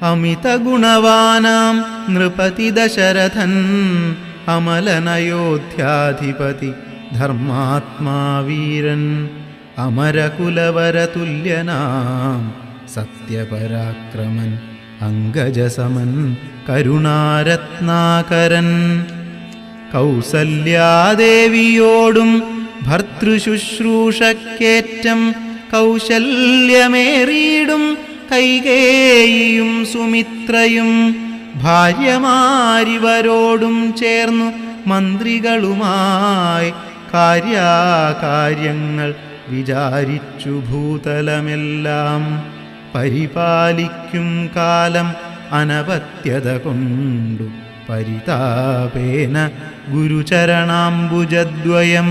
അമിതഗുണവാനാം നൃപതി ദശരഥൻ അമലനയോധ്യാധിപതി ധർമാത്മാ വീരൻ അമരകുലവരതുല്യനാം സത്യപരാക്രമൻ അംഗജസമൻ കരുണാരത്നാകരൻ കൗസല്യാദേവിയോടും ഭർതൃശുശ്രൂഷക്കേറ്റം കൗശല്യമേറിയിടും കൈകേയിയും സുമിത്രയും ഭാര്യമാരിവരോടും ചേർന്നു മന്ത്രികളുമായി കാര്യങ്ങൾ വിചാരിച്ചു ഭൂതലമെല്ലാം പരിപാലിക്കും കാലം അനവത്യത കൊണ്ടു പരിതാപേന ഗുരുചരണാംബുജദ്വയം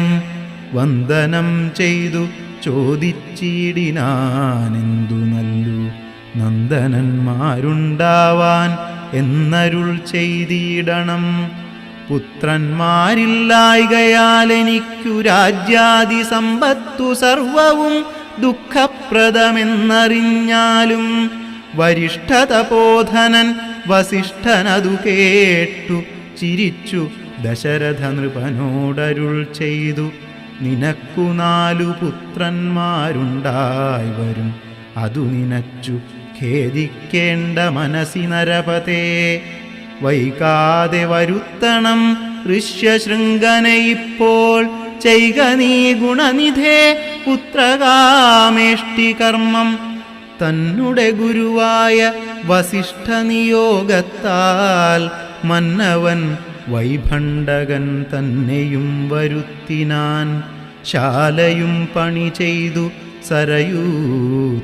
വന്ദനം ചെയ്തു ചോദിച്ചിടിനാനെന്തു നല്ലു നന്ദനന്മാരുണ്ടാവാൻ എന്നരുൾ ചെയ്തിടണം. പുത്രന്മാരില്ലായ്കയാൽ എനിക്കു രാജ്യാദി സമ്പത്തു സർവവും ദുഃഖപ്രദമെന്നറിഞ്ഞാലും വരിഷ്ഠതപോധനൻ വസിഷ്ഠനതു കേട്ടു ചിരിച്ചു ദശരഥ നൃപനോടരുൾ ചെയ്തു, നിനക്കു 4 പുത്രന്മാരുണ്ടായി വരും, അതു നിനച്ചു ഖേദിക്കേണ്ട മനസ്സി നരപതേ. വൈകാതെ വരുത്തണം ഋഷ്യശൃംഗനെ ഇപ്പോൾ, ചെയ്ക നീ ഗുണനിധേ പുത്രകാമേഷ്ടി കർമ്മം. തന്നുടെ ഗുരുവായ വസിഷ്ഠ നിയോഗത്താൽ മന്നവൻ വൈഭണ്ഡകൻ തന്നെയും വരുത്തിനാൻ. ശാലയും പണി ചെയ്തു സരയൂ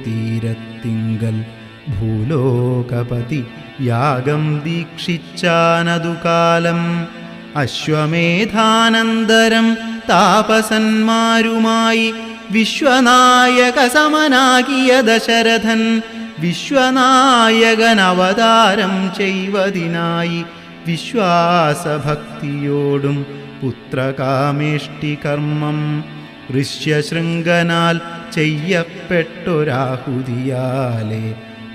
തീരത്തിങ്കൽ ഭൂലോകപതി യാഗം ദീക്ഷിച്ചാനതു കാലം. അശ്വമേധാനന്തരം താപസന്മാരുമായി വിശ്വനായക സമനാകിയ ദശരഥൻ വിശ്വനായകൻ അവതാരം ചെയ്വതിനായി വിശ്വാസഭക്തിയോടും പുത്രകാമേഷ്ടി കർമ്മം ഋഷ്യശൃംഗനാൽ ചെയ്യപ്പെട്ടൊരാഹുതിയാലേ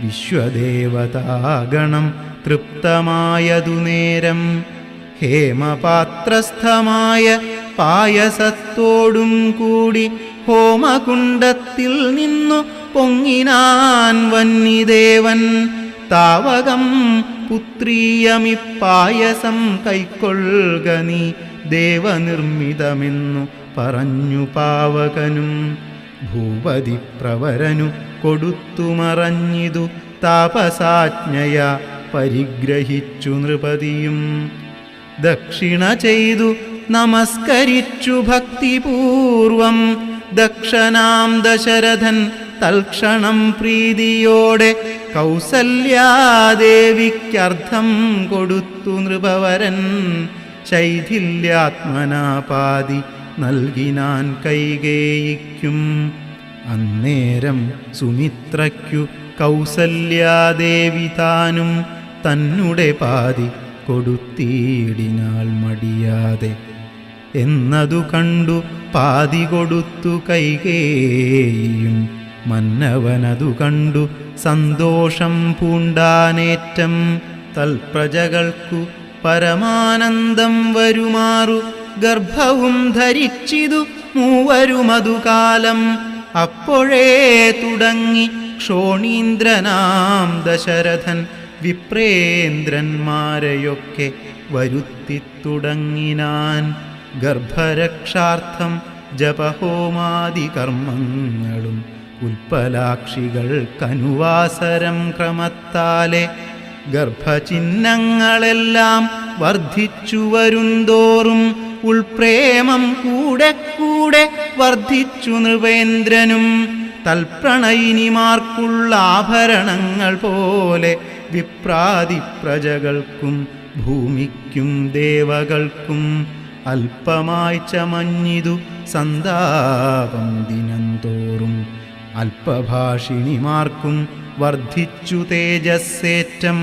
വിശ്വദേവതാഗണം തൃപ്തമായതു നേരം. ഹേമപാത്രസ്ഥമായ പായസത്തോടും കൂടി ഹോമകുണ്ടത്തിൽ നിന്നു പൊങ്ങിനാൻ വന്യദേവൻ. താവകം പുത്രീയമിപ്പായസം കൈക്കൊള്ളുക നീ ദേവനിർമ്മിതമെന്നു പറഞ്ഞു പാവകനും. ഭൂപതി പ്രവരനു കൊടുത്തു മറഞ്ഞിതു താപസാജ്ഞയ പരിഗ്രഹിച്ചു നൃപതിയും. ദക്ഷിണ ചെയ്തു നമസ്കരിച്ചു ഭക്തിപൂർവം ദക്ഷനാം ദശരഥൻ തൽക്ഷണം പ്രീതിയോടെ കൗസല്യാദേവിക്കർത്ഥം കൊടുത്തു നൃപവരൻ. ശൈഥില്യാത്മനാപാതി നൽകിനാൻ കൈകേയിക്കും. അന്നേരം സുമിത്രയ്ക്കു കൗസല്യാദേവി താനും തന്നുടെ പാതി കൊടുത്തിടിനാൾ മടിയാതെ. എന്നതു കണ്ടു പാതി കൊടുത്തു കൈകേയിയും മന്നവനതു കണ്ടു സന്തോഷം പൂണ്ടാനേറ്റം. തൽപ്രജകൾക്കു പരമാനന്ദം വരുമാറു ഗർഭവും ധരിച്ചിതു മൂവരുമതുകാലം. അപ്പോഴേ തുടങ്ങി ക്ഷോണീന്ദ്രനാം ദശരഥൻ വിപ്രേന്ദ്രന്മാരെയൊക്കെ വരുത്തിത്തുടങ്ങിനാൻ. ഗർഭരക്ഷാർത്ഥം ജപഹോമാദി കർമ്മങ്ങളും ഉൽപ്പലാക്ഷികൾക്കനുവാസരം ക്രമത്താലെ ഗർഭചിഹ്നങ്ങളെല്ലാം വർദ്ധിച്ചു വരുന്തോറും ഉൾപ്രേമം കൂടെ കൂടെ വർദ്ധിച്ചു നൃപേന്ദ്രനും. തൽപ്രണയിനിമാർക്കുള്ള ആഭരണങ്ങൾ പോലെ വിപ്രാതി പ്രജകൾക്കും ഭൂമിക്കും ദേവകൾക്കും അല്പമായി ചമഞ്ഞിതു സന്താപം ദിനംതോറും. അല്പഭാഷിണിമാർക്കും വർദ്ധിച്ചു തേജസ്സേറ്റം.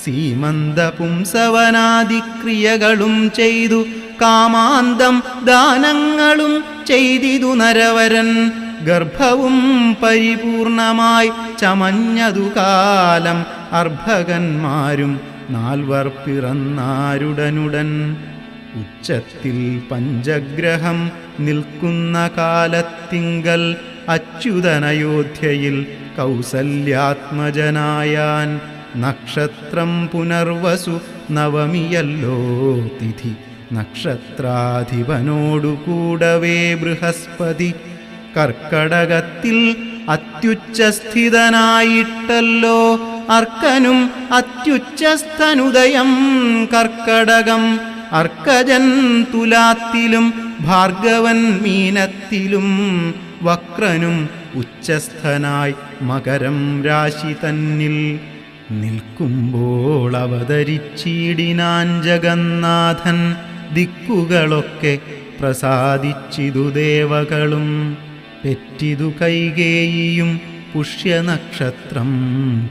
സീമന്ത പുംസവനാദിക്രിയകളും ചെയ്തു കാമാന്തം ദാനങ്ങളും ചെയ്തിതു നരവരൻ. ഗർഭവും പരിപൂർണമായി ചമഞ്ഞതു കാലം അർഭകന്മാരും 4 പിറന്നാരുടനുടൻ. ഉച്ചത്തിൽ പഞ്ചഗ്രഹം നിൽക്കുന്ന കാലത്തിങ്കൽ അച്യുതനയോധ്യയിൽ കൗസല്യാത്മജനായാൻ. നക്ഷത്രം പുനർവസു നവമിയല്ലോ തിഥി. നക്ഷത്രാധിപനോടു കൂടവേ ബൃഹസ്പതി. കർക്കടകത്തിൽ അത്യുച്ചസ്ഥിതനായിട്ടല്ലോ അർക്കനും അത്യുച്ചസ്ഥനുദയം. കർക്കടകം അർക്കജൻ തുലാത്തിലും ഭാർഗവൻ മീനത്തിലും. വക്രനും ഉച്ചസ്ഥനായി മകരം രാശി തന്നിൽ. നിൽക്കുമ്പോൾ അവതരിച്ചിടിനാൻ ജഗന്നാഥൻ. ദിക്കുകളൊക്കെ പ്രസാദിച്ചിതു ദേവകളും. പെറ്റിതു കൈകേയിയും പുഷ്യനക്ഷത്രം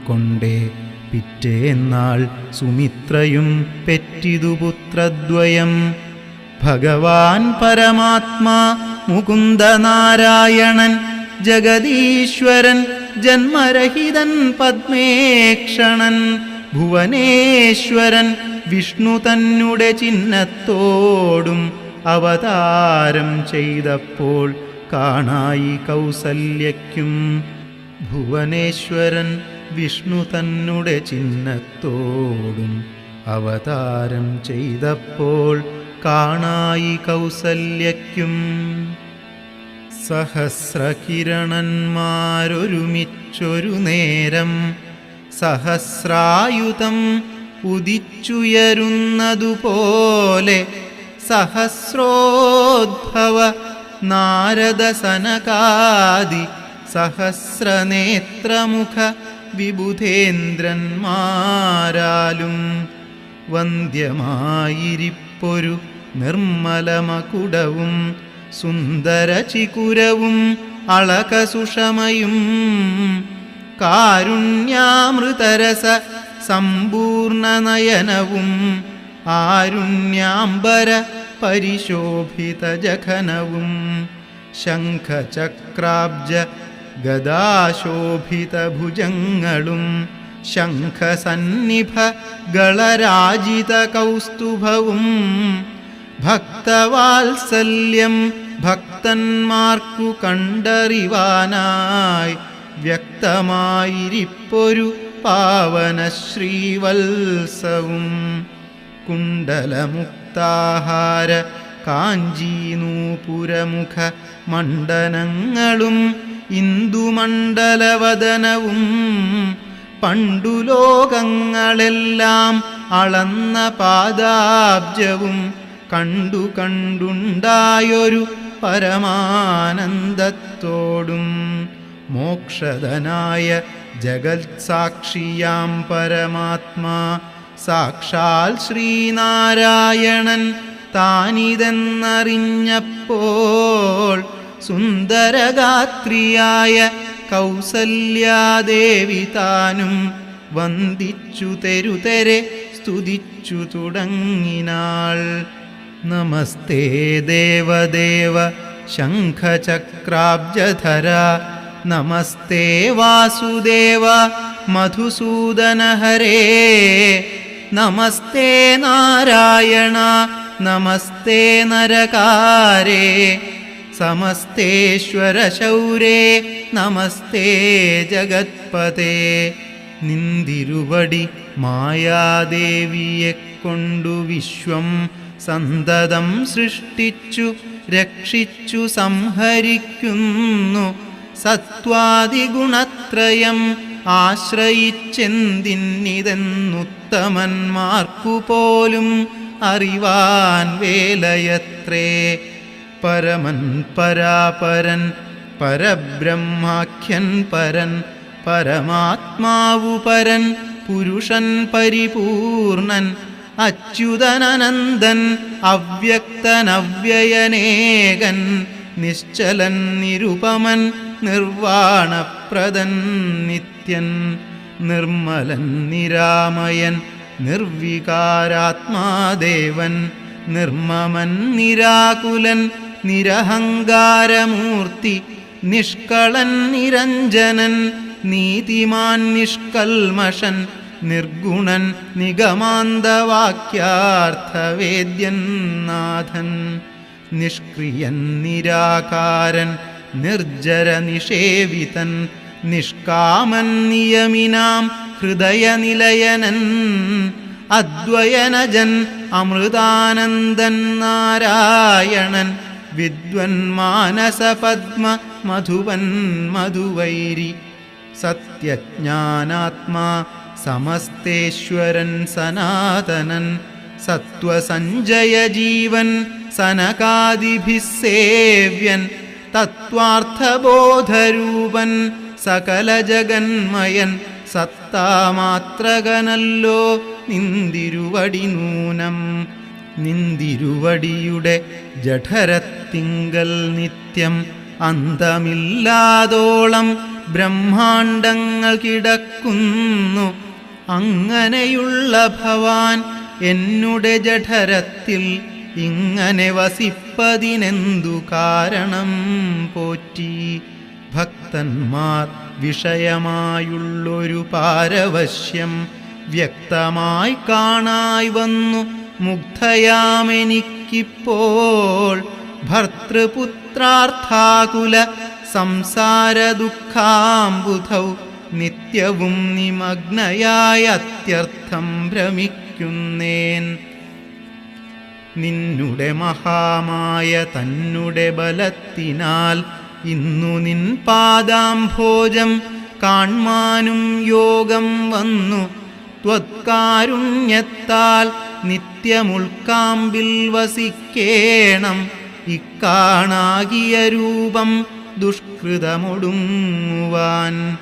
കൊണ്ടേ. പിറ്റേന്നാൾ സുമിത്രയും പെറ്റിതു പുത്രദ്വയം. ഭഗവാൻ പരമാത്മാ മുകുന്ദനാരായണൻ ജഗദീശ്വരൻ ജന്മരഹിതൻ പദ്മേക്ഷണൻ. ഭുവനേശ്വരൻ വിഷ്ണു തന്നുടെ ചിഹ്നത്തോടും അവതാരം ചെയ്തപ്പോൾ കാണായി കൗസല്യയ്ക്കും. ഭുവനേശ്വരൻ വിഷ്ണു തന്നുടെ ചിഹ്നത്തോടും അവതാരം ചെയ്തപ്പോൾ കാണായി കൗസല്യയ്ക്കും. സഹസ്രകിരണന്മാരൊരുമിച്ചൊരു നേരം സഹസ്രായുധം ഉദിച്ചുയരുന്നതുപോലെ. സഹസ്രോദ്ഭവ നാരദസനകാദി സഹസ്രനേത്രമുഖ വിബുധേന്ദ്രന്മാരാലും വന്ദ്യമായിരിപ്പൊരു നിർമ്മലമകുടവും സുന്ദരചികുരവും അളകസുഷമയും. കാരുണ്യാമൃതരസ സമ്പൂർണനയനവും ആരുണ്യാംബര പരിശോഭിത ജഘനവും. ശംഖചക്രാബ്ജ ഗദാശോഭിത ഭുജങ്ങളും ശംഖസന്നിഭ ഗളരാജിത കൗസ്തുഭവും. ഭക്തവാത്സല്യം ഭക്തന്മാർക്കു കണ്ടറിവാനായി വ്യക്തമായിരിപ്പൊരു പാവന ശ്രീവത്സവും. കുണ്ടലമുക്താഹാര കാഞ്ചീനൂപുരമുഖ മണ്ഡനങ്ങളും ഇന്ദുമണ്ഡലവദനവും. പണ്ടു ലോകങ്ങളെല്ലാം അളന്ന പാദാബ്ജവും കണ്ടു കണ്ടുണ്ടായൊരു പരമാനന്ദത്തോടും. മോക്ഷദനായ ജഗത്സാക്ഷിയാം പരമാത്മാ സാക്ഷാൽ ശ്രീനാരായണൻ താനിതെന്നറിഞ്ഞപ്പോൾ സുന്ദരഗാത്രിയായ കൗസല്യാദേവി താനും വന്ദിച്ചു തെരുതെരെ സ്തുതിച്ചു തുടങ്ങിനാൾ. നമസ്തേ ദേവദേവ ശംഖചക്രാബ്ജധര. നമസ്തേ വാസുദേവ മധുസൂദനഹരേ. നമസ്തേ നാരായണ നമസ്തേ നരകാരേ. സമസ്തേശ്വര ശൗരേ നമസ്തേ ജഗത്പതേ. നിന്തിരുവടി മായാദേവിയെ കൊണ്ടു വിശ്വം സന്തതം സൃഷ്ടിച്ചു രക്ഷിച്ചു സംഹരിക്കുന്നു. സത്വാദിഗുണത്രയം ആശ്രയിച്ചെന്തിന്നിതെന്നുത്തമന്മാർക്കു പോലും അറിവാൻ വേലയത്രേ. പരമൻ പരാപരൻ പരബ്രഹ്മാഖ്യൻ പരൻ പരമാത്മാവു പരൻ പുരുഷൻ പരിപൂർണൻ അച്യുതനനന്ദൻ അവ്യക്തനവ്യയനേകൻ നിശ്ചലൻ നിരുപമൻ നിർവാണപ്രദൻ നിത്യൻ നിർമ്മലൻ നിരാമയൻ നിർവികാരാത്മാദേവൻ നിർമ്മമൻ നിരാകുലൻ നിരഹങ്കാരമൂർത്തി നിഷ്കളൻ നിരഞ്ജനൻ നീതിമാൻ നിഷ്കൽമഷൻ നിർഗുണൻ നിഗമാന്തവാക്യാർത്ഥവേദ്യൻ നാഥൻ. നിഷ്ക്രിയൻ നിരാകാരൻ നിർജ്ജര നിഷേവിതൻ നിഷ്കാമൻ നിയമിനാം ഹൃദയനിലയനൻ. അദ്വയനജൻ അമൃതാനന്ദൻ നാരായണൻ വിദ്വൻ മാനസപദ്മ മധുവൻ മധുവൈരി. സത്യജ്ഞാനാത്മാ സമസ്തേശ്വരൻ സനാതനൻ സത്വസഞ്ജയ ജീവൻ സനകാദിഭിസ്സേവ്യൻ തത്വാർത്ഥബോധരൂപൻ സകല ജഗന്മയൻ സത്താമാത്രകനല്ലോ നിന്തിരുവടി നൂനം. നിന്തിരുവടിയുടെ ജഠരത്തിങ്കൽ നിത്യം അന്തമില്ലാതോളം ബ്രഹ്മാണ്ടങ്ങൾ കിടക്കുന്നു. അങ്ങനെയുള്ള ഭവാൻ എന്നുടെ ജഠരത്തിൽ ഇങ്ങനെ വസിപ്പതിനെന്തു കാരണം പോറ്റി? ഭക്തന്മാർ വിഷയമായുള്ളൊരു പാരവശ്യം വ്യക്തമായി കാണായി വന്നു മുഗ്ധയാമെനിക്കിപ്പോൾ. ഭർത്തൃപുത്രാർത്ഥാകുല സംസാര ദുഃഖാംബുധൗ നിത്യവും നിമഗ്നയായ അത്യർത്ഥം ഭ്രമിക്കുന്നേൻ. നിന്നുടെ മഹാമായ തന്നുടെ ബലത്തിനാൽ ഇന്നു നിൻ പാദാംഭോജം കാൺമാനും യോഗം വന്നു. ത്വത്കാരുണ്യത്താൽ നിത്യമുൾക്കാമ്പിൽ വസിക്കേണം. ഇക്കാണാകിയ രൂപം ദുഷ്കൃതമൊടുങ്ങുവാൻ.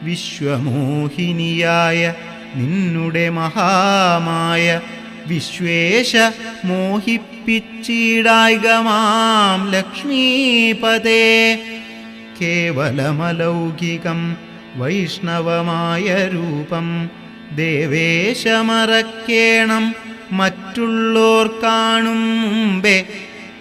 വിശ്വമോഹിനിയായ നിന്നുടെ മഹാമായ വിശ്വേശ മോഹിപ്പിച്ചിടായികമാം ലക്ഷ്മീപതേ. കേവലമലൗകികം വൈഷ്ണവമായ രൂപം ദേവേശമറക്കേണം മറ്റുള്ളോർ കാണും മുമ്പേ.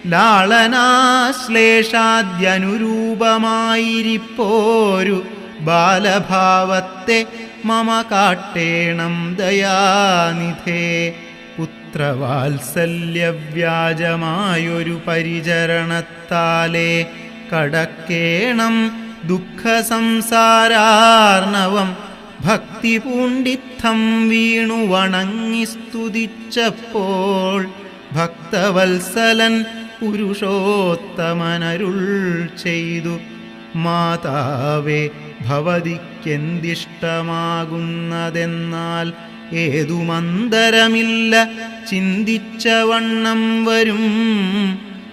ലാളനാശ്ലേഷാദ്യനുരൂപമായിരിപ്പോരു ബാലഭാവത്തെ മമ കാട്ടേണം ദയാനിധേ. പുത്രവാത്സല്യവ്യാജമായൊരു പരിചരണത്താലേ കടക്കേണം ദുഃഖസംസാരാർണവം. ഭക്തി പൂണ്ടിത്തം വീണു വണങ്ങി സ്തുതിച്ചപ്പോൾ ഭക്തവത്സലൻ പുരുഷോത്തമനരുൾ ചെയ്തു. മാതാവേ, ഭവതിക്കെന്തിഷ്ടമാകുന്നതെന്നാൽ ഏതു മന്ദരമില്ല ചിന്തിച്ച വണ്ണം വരും.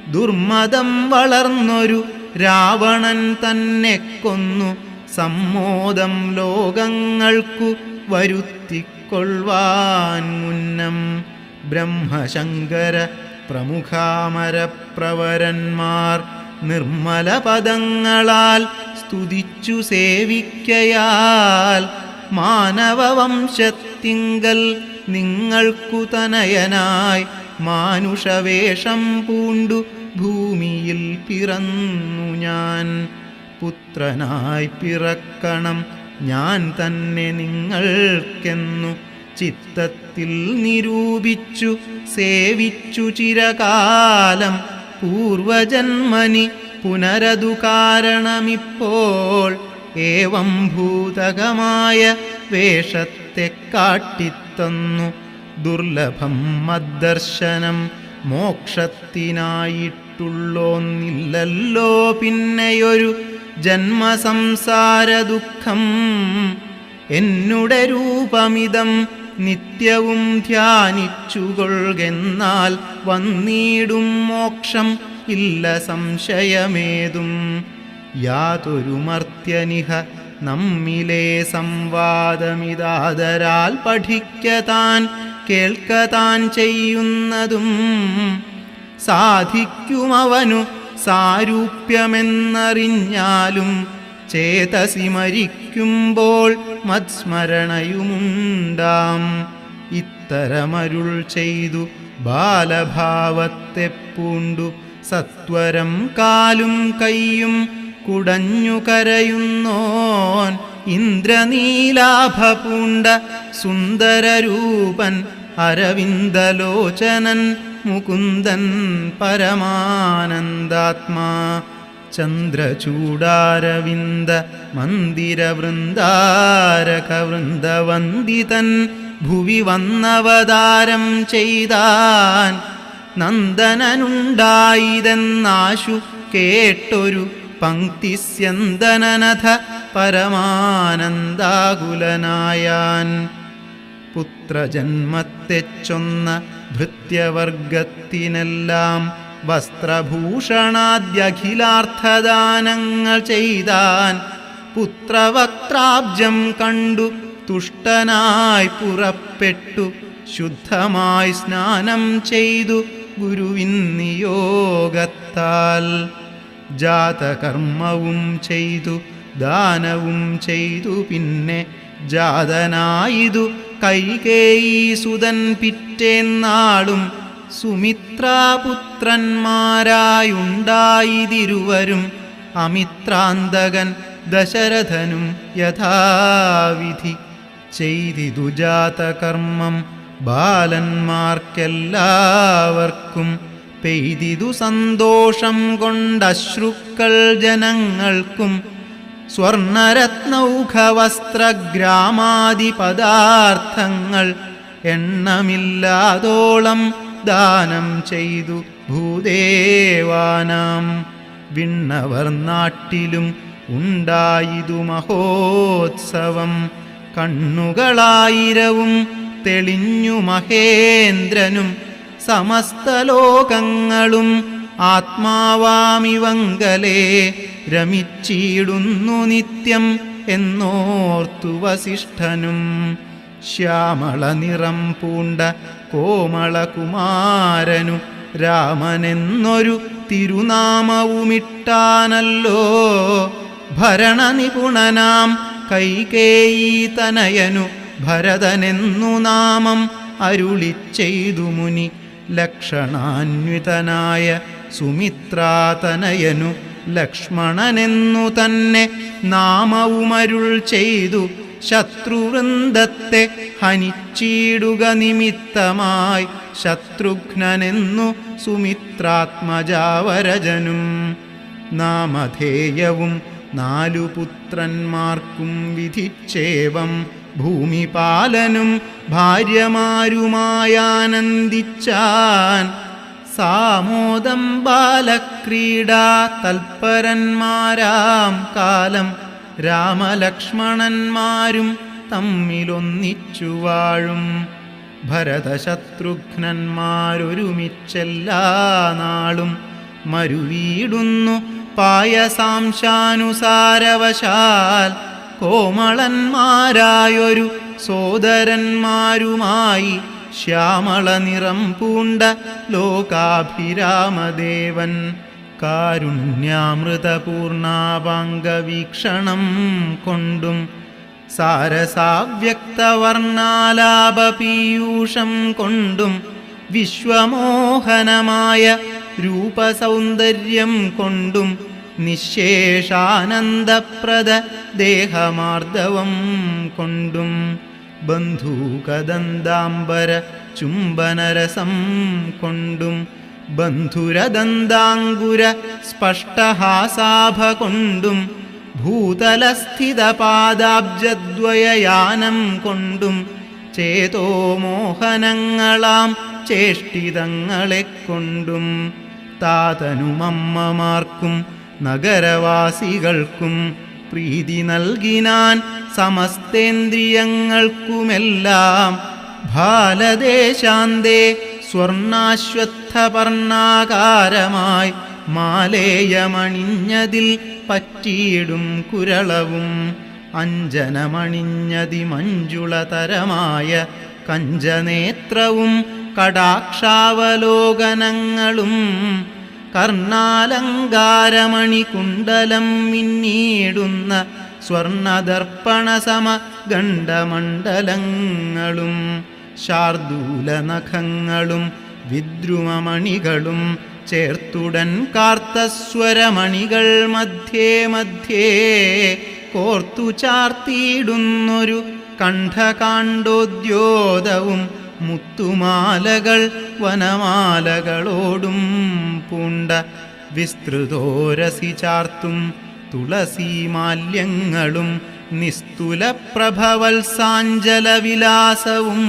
ദുർമതം വളർന്നൊരു രാവണൻ തന്നെ കൊന്നു സമ്മോദം ലോകങ്ങൾക്കു വരുത്തിക്കൊള്ളുവാൻ മുന്നം. ബ്രഹ്മശങ്കര പ്രമുഖാമരപ്രവരന്മാർ നിർമ്മല പദങ്ങളാൽ സ്തുതിച്ചു സേവിക്കയാൽ മാനവവംശത്തിങ്കൽ നിങ്ങൾക്കു തനയനായി മാനുഷവേഷം പൂണ്ടു ഭൂമിയിൽ പിറന്നു ഞാൻ. പുത്രനായി പിറക്കണം ഞാൻ തന്നെ നിങ്ങൾക്കെന്നു ചിത്തത്തിൽ നിരൂപിച്ചു സേവിച്ചു ചിരകാലം. പൂർവജന്മനി പുനരതു കാരണമിപ്പോൾ ഏവം ഭൂതകമായ വേഷത്തെ കാട്ടിത്തന്നു. ദുർലഭം മദ്ദർശനം മോക്ഷത്തിനായിട്ടുള്ളോന്നില്ലല്ലോ പിന്നെയൊരു ജന്മസംസാര ദുഃഖം. എന്നുടെ രൂപമിതം നിത്യവും ധ്യാനിച്ചുകൊള്ളുകെന്നാൽ വന്നിടും മോക്ഷം ഇല്ല സംശയമേതും. യാതൊരു മർത്യനിഹ നമ്മിലെ സംവാദമിതാദരാൽ പഠിക്കതാൻ കേൾക്കതാൻ ചെയ്യുന്നതും സാധിക്കുമവനു സാരൂപ്യമെന്നറിഞ്ഞാലും ചേതസി മരിക്കുമ്പോൾ മത്സ്മരണയുമുണ്ടാം. ഇത്തരമരുൾ ചെയ്തു ബാലഭാവത്തെ പൂണ്ടു സത്വരം കാലും കൈയും കുടഞ്ഞു കരയുന്നോൻ ഇന്ദ്രനീലാഭപൂണ്ട സുന്ദരരൂപൻ അരവിന്ദലോചനൻ മുകുന്ദൻ പരമാനന്ദാത്മാ ചന്ദ്രചൂടാരവിന്ദ മന്ദിരവൃന്ദാരകവൃന്ദവന്ദിതൻ ഭുവി വന്നവതാരം ചെയ്താൻ നന്ദനനുണ്ടായിതെന്നാശു കേട്ടൊരു പങ്ക്തിസ്യന്ദനനഥ പരമാനന്ദാകുലനായാൻ പുത്രജന്മത്തെ ചൊന്ന ഭൃത്യവർഗത്തിനെല്ലാം വസ്ത്രഭൂഷണാദ്യഖിലാർത്ഥദാനങ്ങൾ ചെയ്താൻ പുത്രവക്ത്രാബ്ജം കണ്ടു തുഷ്ടനായി പുറപ്പെട്ടു ശുദ്ധമായി സ്നാനം ചെയ്തു ഗുരുവിൻ നിയോഗത്താൽ ജാതകർമ്മവും ചെയ്തു ദാനവും ചെയ്തു പിന്നെ ജാതനായിതു കൈകേയീസുതൻ പിറ്റേന്നാളും സുമിത്രാപുത്രന്മാരായുണ്ടായിതിരുവരും അമിത്രാന്തകൻ ദശരഥനും യഥാവിധി ചെയ്തിതു ജാതകർമ്മം ബാലന്മാർക്കെല്ലാവർക്കും പെയ്തിതു സന്തോഷം കൊണ്ടശ്രുക്കൾ ജനങ്ങൾക്കും സ്വർണരത്നൗഘവസ്ത്രഗ്രാമാദി പദാർത്ഥങ്ങൾ എണ്ണമില്ലാതോളം ദാനം ചെയ്തു ഭൂദേവാനാം വിണ്ണവർ നാട്ടിലും ഉണ്ടായിതു മഹോത്സവം കണ്ണുകളായിരവും തെളിഞ്ഞു മഹേന്ദ്രനും സമസ്തലോകങ്ങളും ആത്മാവാമിവങ്കലേ രമിച്ചിടുന്നു നിത്യം എന്നോർത്തു വസിഷ്ഠനും ശ്യാമള നിറം പൂണ്ട കോമളകുമാരനു രാമനെന്നൊരു തിരുനാമവുമിട്ടാനല്ലോ ഭരണനിപുണനാം കൈകേയീതനയനു ഭരതനെന്നു നാമം അരുളിച്ചെയ്തു മുനി ലക്ഷണാന്വിതനായ സുമിത്രാതനയനു ലക്ഷ്മണനെന്നു തന്നെ നാമവുമരുൾ ചെയ്തു ശത്രുവൃന്ദത്തെ ഹനിച്ചിടുക നിമിത്തമായി ശത്രുഘ്നനെന്നു സുമിത്രാത്മജാവരജനും നാമധേയവും 4 പുത്രന്മാർക്കും വിധിച്ചേവം ഭൂമിപാലനും ഭാര്യമാരുമായാനന്ദിച്ചാൻ സാമോദം ബാലക്രീഡാ തൽപരന്മാരാം കാലം രാമലക്ഷ്മണന്മാരും തമ്മിലൊന്നിച്ചു വാഴും ഭരതശത്രുഘ്നന്മാരൊരുമിച്ചെല്ലാ നാളും മരുവീടുന്നു പായസാംശാനുസാരവശാൽ കോമളന്മാരായൊരു സോദരന്മാരുമായി ശ്യാമള നിറം പൂണ്ട ലോകാഭിരാമദേവൻ കാരുണ്യാമൃതപൂർണാപാംഗവീക്ഷണം കൊണ്ടും സാരസാവ്യക്തവർണാലാപപീയൂഷം കൊണ്ടും വിശ്വമോഹനമായ രൂപസൗന്ദര്യം കൊണ്ടും നിശേഷാനന്ദപ്രദ ദേഹമാർദ്ദവം കൊണ്ടും ബന്ധൂകദന്താംബര ചുംബനരസം കൊണ്ടും ബന്ധുരദന്താങ്കുര സ്പഷ്ടഹാസാഭ കൊണ്ടും ഭൂതലസ്ഥിതപാദാബ്ജദ്വയയാനം കൊണ്ടും ചേതോമോഹനങ്ങളാം ചേഷ്ടിതങ്ങളെ കൊണ്ടും താതനുമമ്മമാർക്കും നഗരവാസികൾക്കും പ്രീതി നൽകിനാൻ സമസ്തേന്ദ്രിയങ്ങൾക്കുമെല്ലാം ഭാലദേശാന്തേ സ്വർണാശ്വത്ഥപർണാകാരമായി മാലേയമണിഞ്ഞതിൽ പറ്റിയിടും കുരളവും അഞ്ജനമണിഞ്ഞതി മഞ്ജുളതരമായ കഞ്ചനേത്രവും കടാക്ഷാവലോകനങ്ങളും കർണാലങ്കാരമണി കുണ്ടലം മിന്നീടുന്ന സ്വർണദർപ്പണസമ ഗണ്ഡമണ്ഡലങ്ങളും ശാർദൂലനഖങ്ങളും വിദ്രുമമണികളും ചേർത്തുടൻ കാർത്തസ്വരമണികൾ മധ്യേ മധ്യേ കോർത്തു ചാർത്തിയിടുന്നൊരു കണ്ഠകാണ്ഡോദ്യോതവും മുത്തുമാലകൾ വനമാലകളോടും പൂണ്ട വിസ്തൃതോരസി ചാർത്തും തുളസീമാല്യങ്ങളും നിസ്തുലപ്രഭവത്സാഞ്ചലവിലാസവും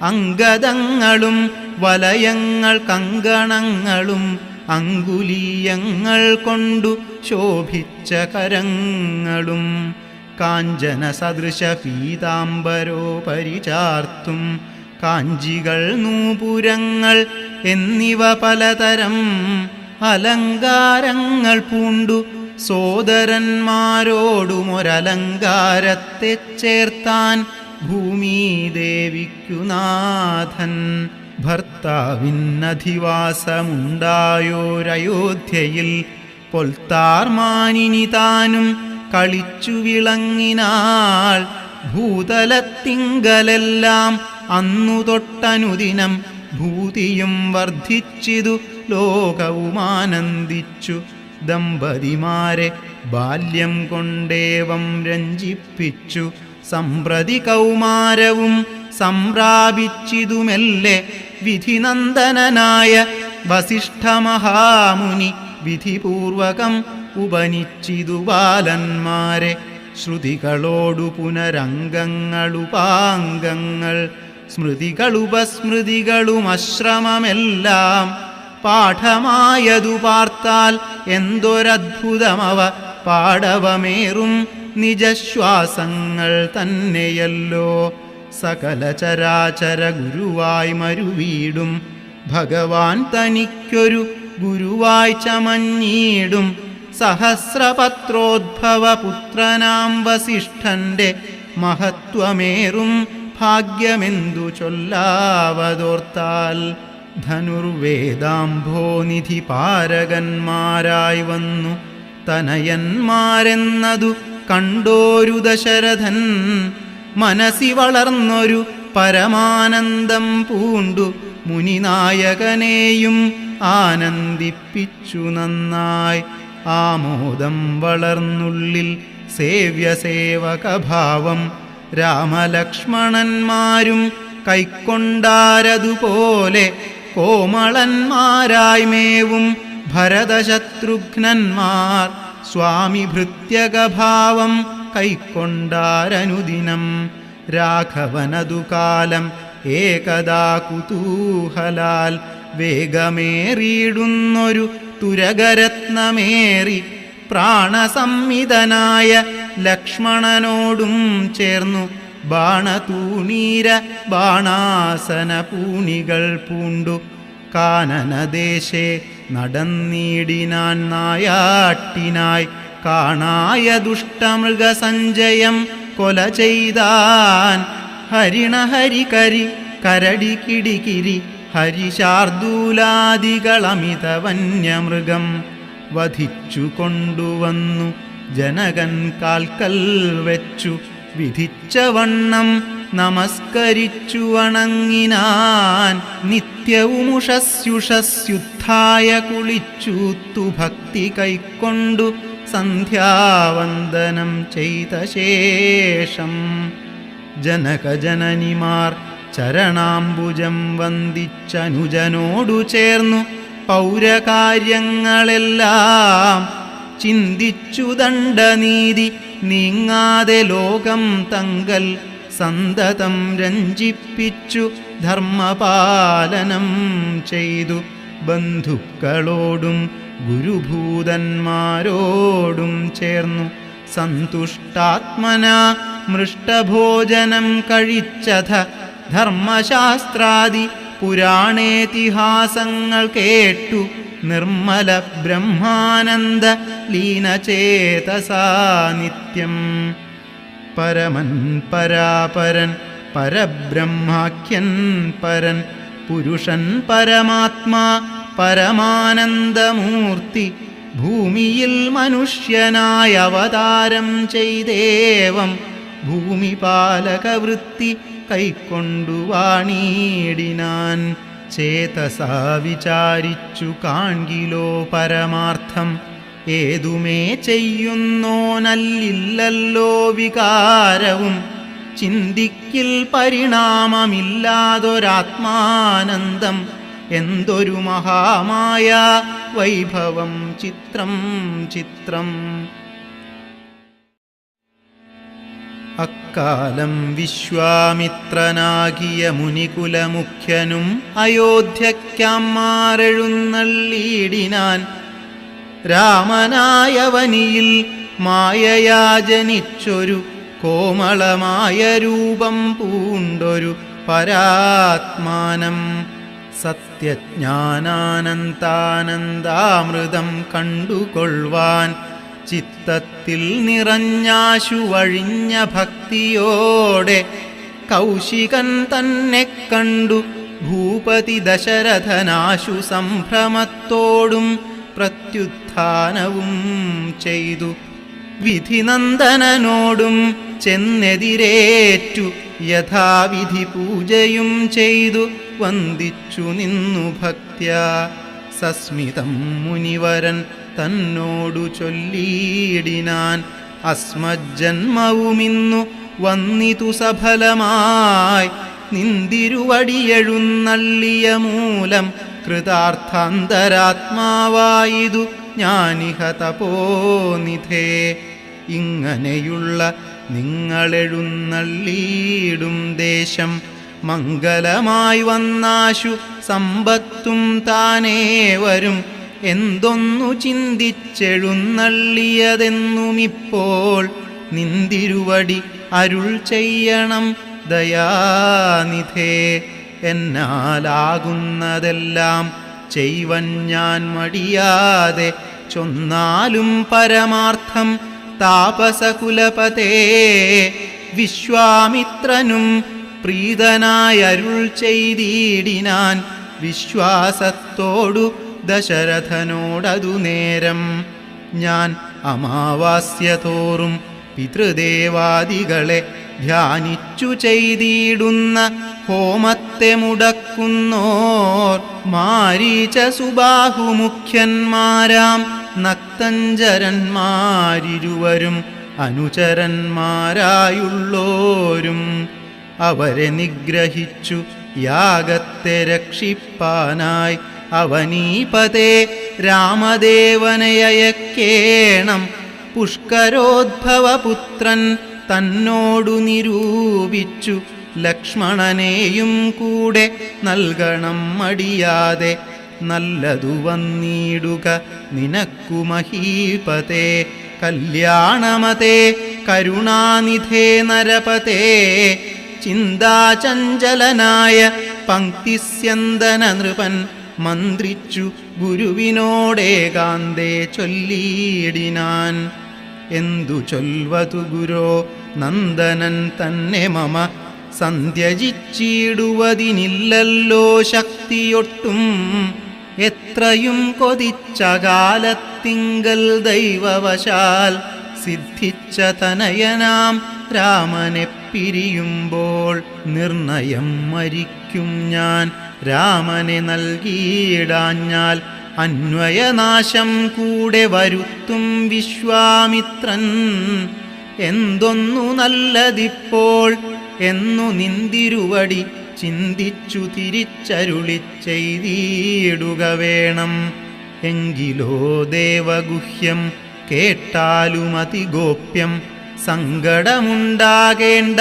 അംഗദങ്ങളും വലയങ്ങൾ കങ്കണങ്ങളും അങ്കുലീയങ്ങൾ കൊണ്ടു ശോഭിച്ച കരങ്ങളും കാഞ്ചന സദൃശ പീതാംബരോപരി ചാർത്തും കാഞ്ചികൾ നൂപുരങ്ങൾ എന്നിവ പലതരം അലങ്കാരങ്ങൾ പൂണ്ടു സോദരന്മാരോടുമൊരലങ്കാരത്തെ ചേർത്താൻ ഭൂമിദേവിക്കു നാഥൻ. ഭർത്താവിനധിവാസമുണ്ടായോരയോധ്യയിൽ പൊൽത്താർമാനിനി താനും കളിച്ചു വിളങ്ങിനാൾ. ഭൂതലത്തിങ്കലെല്ലാം അന്നു തൊട്ടനുദിനം ഭൂതിയും വർദ്ധിച്ചിതു ലോകവുമാനന്ദിച്ചു. ദമ്പതിമാരെ ബാല്യം കൊണ്ടേവം രഞ്ജിപ്പിച്ചു. സമ്പ്രതി കൗമാരവും സംപ്രാപിച്ചിതുമെല്ലെ വിധിനന്ദനനായ വസിഷ്ഠമഹാമുനി വിധിപൂർവകം ഉപനിച്ചിതു ബാലന്മാരെ. ശ്രുതികളോടു പുനരംഗങ്ങളുപാംഗങ്ങൾ സ്മൃതികളുപസ്മൃതികളുമശ്രമമെല്ലാം പാഠമായതു പാർത്താൽ എന്തൊരദ്ഭുതമവ പാടവമേറും നിജശ്വാസങ്ങൾ തന്നെയല്ലോ. സകല ചരാചര ഗുരുവായി മരുവീടും ഭഗവാൻ തനിക്കൊരു ഗുരുവായി ചമഞ്ഞീടും. സഹസ്രപത്രോദ്ഭവ പുത്രനാം വസിഷ്ഠന്റെ മഹത്വമേറും ഭാഗ്യമെന്തു ചൊല്ലാവതോർത്താൽ. ധനുർവേദാംഭോനിധി പാരകന്മാരായി വന്നു തനയന്മാരെന്നതു കണ്ടോരു ദശരഥൻ. മനസ്സി വളർന്നൊരു പരമാനന്ദം പൂണ്ടു മുനിനായകനെയും ആനന്ദിപ്പിച്ചു നന്നായി. ആമോദം വളർന്നുള്ളിൽ സേവ്യസേവകഭാവം രാമലക്ഷ്മണന്മാരും കൈക്കൊണ്ടാരതുപോലെ. കോമളന്മാരായി മേവും ഭരതശത്രുഘ്നന്മാർ സ്വാമി ഭൃത്യകഭാവം കൈക്കൊണ്ടാരനുദിനം. രാഘവനതു കാലം ഏകദാ കുതൂഹലാൽ വേഗമേറിയിടുന്നൊരു തുരകരത്നമേറി പ്രാണസംമിതനായ ലക്ഷ്മണനോടും ചേർന്നു ബാണതൂണീര ബാണാസന പൂണികൾ പൂണ്ടു. കാനനദേശേ നടന്നീടിനാൻ നായാട്ടിനായി. കാണായ ദുഷ്ടമൃഗസഞ്ചയം കൊല ചെയ്താൻ. ഹരിണഹരികരി കരടി കിടികിരി ഹരിശാർദൂലാദികളമിത വന്യമൃഗം വധിച്ചു കൊണ്ടുവന്നു ജനകൻ കാൽക്കൽ വെച്ചു. വിധിച്ച വണ്ണം നമസ്കരിച്ചു വണങ്ങിനാൻ. നിത്യവുമുഷസ്യുഷസ്യുത്ഥായ കുളിച്ചൂത്തു ഭക്തി കൈക്കൊണ്ടു സന്ധ്യാവന്ദനം ചെയ്ത ശേഷം ജനകജനനിമാർ ചരണാംബുജം വന്ദിച്ചനുജനോടു ചേർന്നു പൗരകാര്യങ്ങളെല്ലാം ചിന്തിച്ചു ദണ്ഡനീതി നീങ്ങാതെ ലോകം തങ്കൽ സന്തതം രഞ്ജിപ്പിച്ചു ധർമ്മപാലനം ചെയ്തു. ബന്ധുക്കളോടും ഗുരുഭൂതന്മാരോടും ചേർന്നു സന്തുഷ്ടാത്മന മൃഷ്ടഭോജനം കഴിച്ചഥ. ധർമ്മശാസ്ത്രാദി പുരാണേതിഹാസങ്ങൾ കേട്ടു നിർമ്മല ബ്രഹ്മാനന്ദ ലീനചേതസാ നിത്യം. പരമൻ പരാപരൻ പരബ്രഹ്മാഖ്യൻ പരൻ പുരുഷൻ പരമാത്മാ പരമാനന്ദമൂർത്തി ഭൂമിയിൽ മനുഷ്യനായ അവതാരം ചെയ്തേവം ഭൂമിപാലകവൃത്തി കൈക്കൊണ്ടു വാണീടിനാൻ. ചേതസാ വിചാരിച്ചു കാൺകിലോ പരമാർത്ഥം ഏതുമേ ചെയ്യുന്നോനല്ലില്ലല്ലോ വികാരവും ചിന്തിക്കിൽ പരിണാമമില്ലാതൊരാത്മാനന്ദം എന്തൊരു മഹാമായ വൈഭവം ചിത്രം ചിത്രം. അക്കാലം വിശ്വാമിത്രനാകിയ മുനികുലമുഖ്യനും അയോധ്യയ്ക്കാമാരെഴുന്നള്ളിയിടിനാൻ. രാമനായവനിയിൽ മായയാ ജനിച്ചൊരു കോമളമായ രൂപം പൂണ്ടൊരു പരാത്മാനം. സത്യജ്ഞാനാനന്താനന്ദാമൃതം കണ്ടുകൊള്ളുവാൻ ചിത്തത്തിൽ നിറഞ്ഞാശു വഴിഞ്ഞ ഭക്തിയോടെ കൗശികൻ തന്നെ കണ്ടു ഭൂപതി ദശരഥനാശു സംഭ്രമത്തോടും പ്രത്യുത്ഥാനവും ചെയ്തു. വിധിനന്ദനനോടും ചെന്നെതിരേറ്റു യഥാവിധി പൂജയും ചെയ്തു വന്ദിച്ചു നിന്നു ഭക്ത്യാ. സസ്മിതം മുനിവരൻ തന്നോടു ചൊല്ലിയിടിനാൻ. അസ്മജ്ജന്മവുമിന്നു വന്നിതു സഫലമായി നിന്തിരുവടിയെഴുന്നള്ളിയ മൂലം കൃതാർത്ഥാന്തരാത്മാവായിതു ഞാനിഹ തപോനിധേ. ഇങ്ങനെയുള്ള നിങ്ങളെഴുന്നള്ളിയിടും ദേശം മംഗലമായി വന്നാശു സമ്പത്തും താനേ വരും. എന്തൊന്നു ചിന്തിച്ചെഴുന്നള്ളിയതെന്നുമിപ്പോൾ നിന്തിരുവടി അരുൾ ചെയ്യണം ദയാനിധേ. എന്നാലാകുന്നതെല്ലാം ചെയ്വൻ ഞാൻ മടിയാതെ ചൊന്നാലും പരമാർത്ഥം താപസകുലപതേ. വിശ്വാമിത്രനും പ്രീതനായരുൾ ചെയ്തിടിനാൻ വിശ്വാസത്തോടു ദശരഥനോടതു നേരം. ഞാൻ അമാവാസ്യ തോറും പിതൃദേവാദികളെ ധ്യാനിച്ചു ചെയ്തിടുന്ന ഹോമത്തെ മുടക്കുന്നോർ മാരീച സുബാഹുമുഖ്യന്മാരാം നക്തഞ്ചരന്മാരിരുവരും അനുചരന്മാരായുള്ളോരും. അവരെ നിഗ്രഹിച്ചു യാഗത്തെ രക്ഷിപ്പാനായി അവനീപതേ രാമദേവനയക്കേണം. പുഷ്കരോദ്ഭവപുത്രൻ തന്നോടു നിരൂപിച്ചു ലക്ഷ്മണനെയും കൂടെ നൽകണം മടിയാതെ. നല്ലതു വന്നിടുക നിനക്കു മഹീപതേ. കല്യാണമതേ കരുണാനിധേ നരപതേ. ചിന്താചഞ്ചലനായ പങ്ക്തിസ്യന്തന നൃപൻ മന്ത്രിച്ചു ഗുരുവിനോടേകാന്തേ ചൊല്ലിയിടിനാൻ. എന്തു ചൊൽവതു ഗുരോ നന്ദനൻ തന്നെ മമ സന്ധ്യജിച്ചിടുവതിനില്ലല്ലോ ശക്തിയൊട്ടും. എത്രയും കൊതിച്ച കാലത്തിങ്കൽ ദൈവവശാൽ സിദ്ധിച്ച തനയനാം രാമനെ പിരിയുമ്പോൾ നിർണയം മരിക്കും ഞാൻ. രാമനെ നൽകിയിടാഞ്ഞാൽ അന്വയനാശം കൂടെ വരുത്തും വിശ്വാമിത്രൻ. എന്തൊന്നു നല്ലതിപ്പോൾ എന്നു നിന്തിരുവടി ചിന്തിച്ചു തിരിച്ചരുളി ചെയ്തിടുക വേണം. എങ്കിലോ ദേവഗുഹ്യം കേട്ടാലും അതിഗോപ്യം. സങ്കടമുണ്ടാകേണ്ട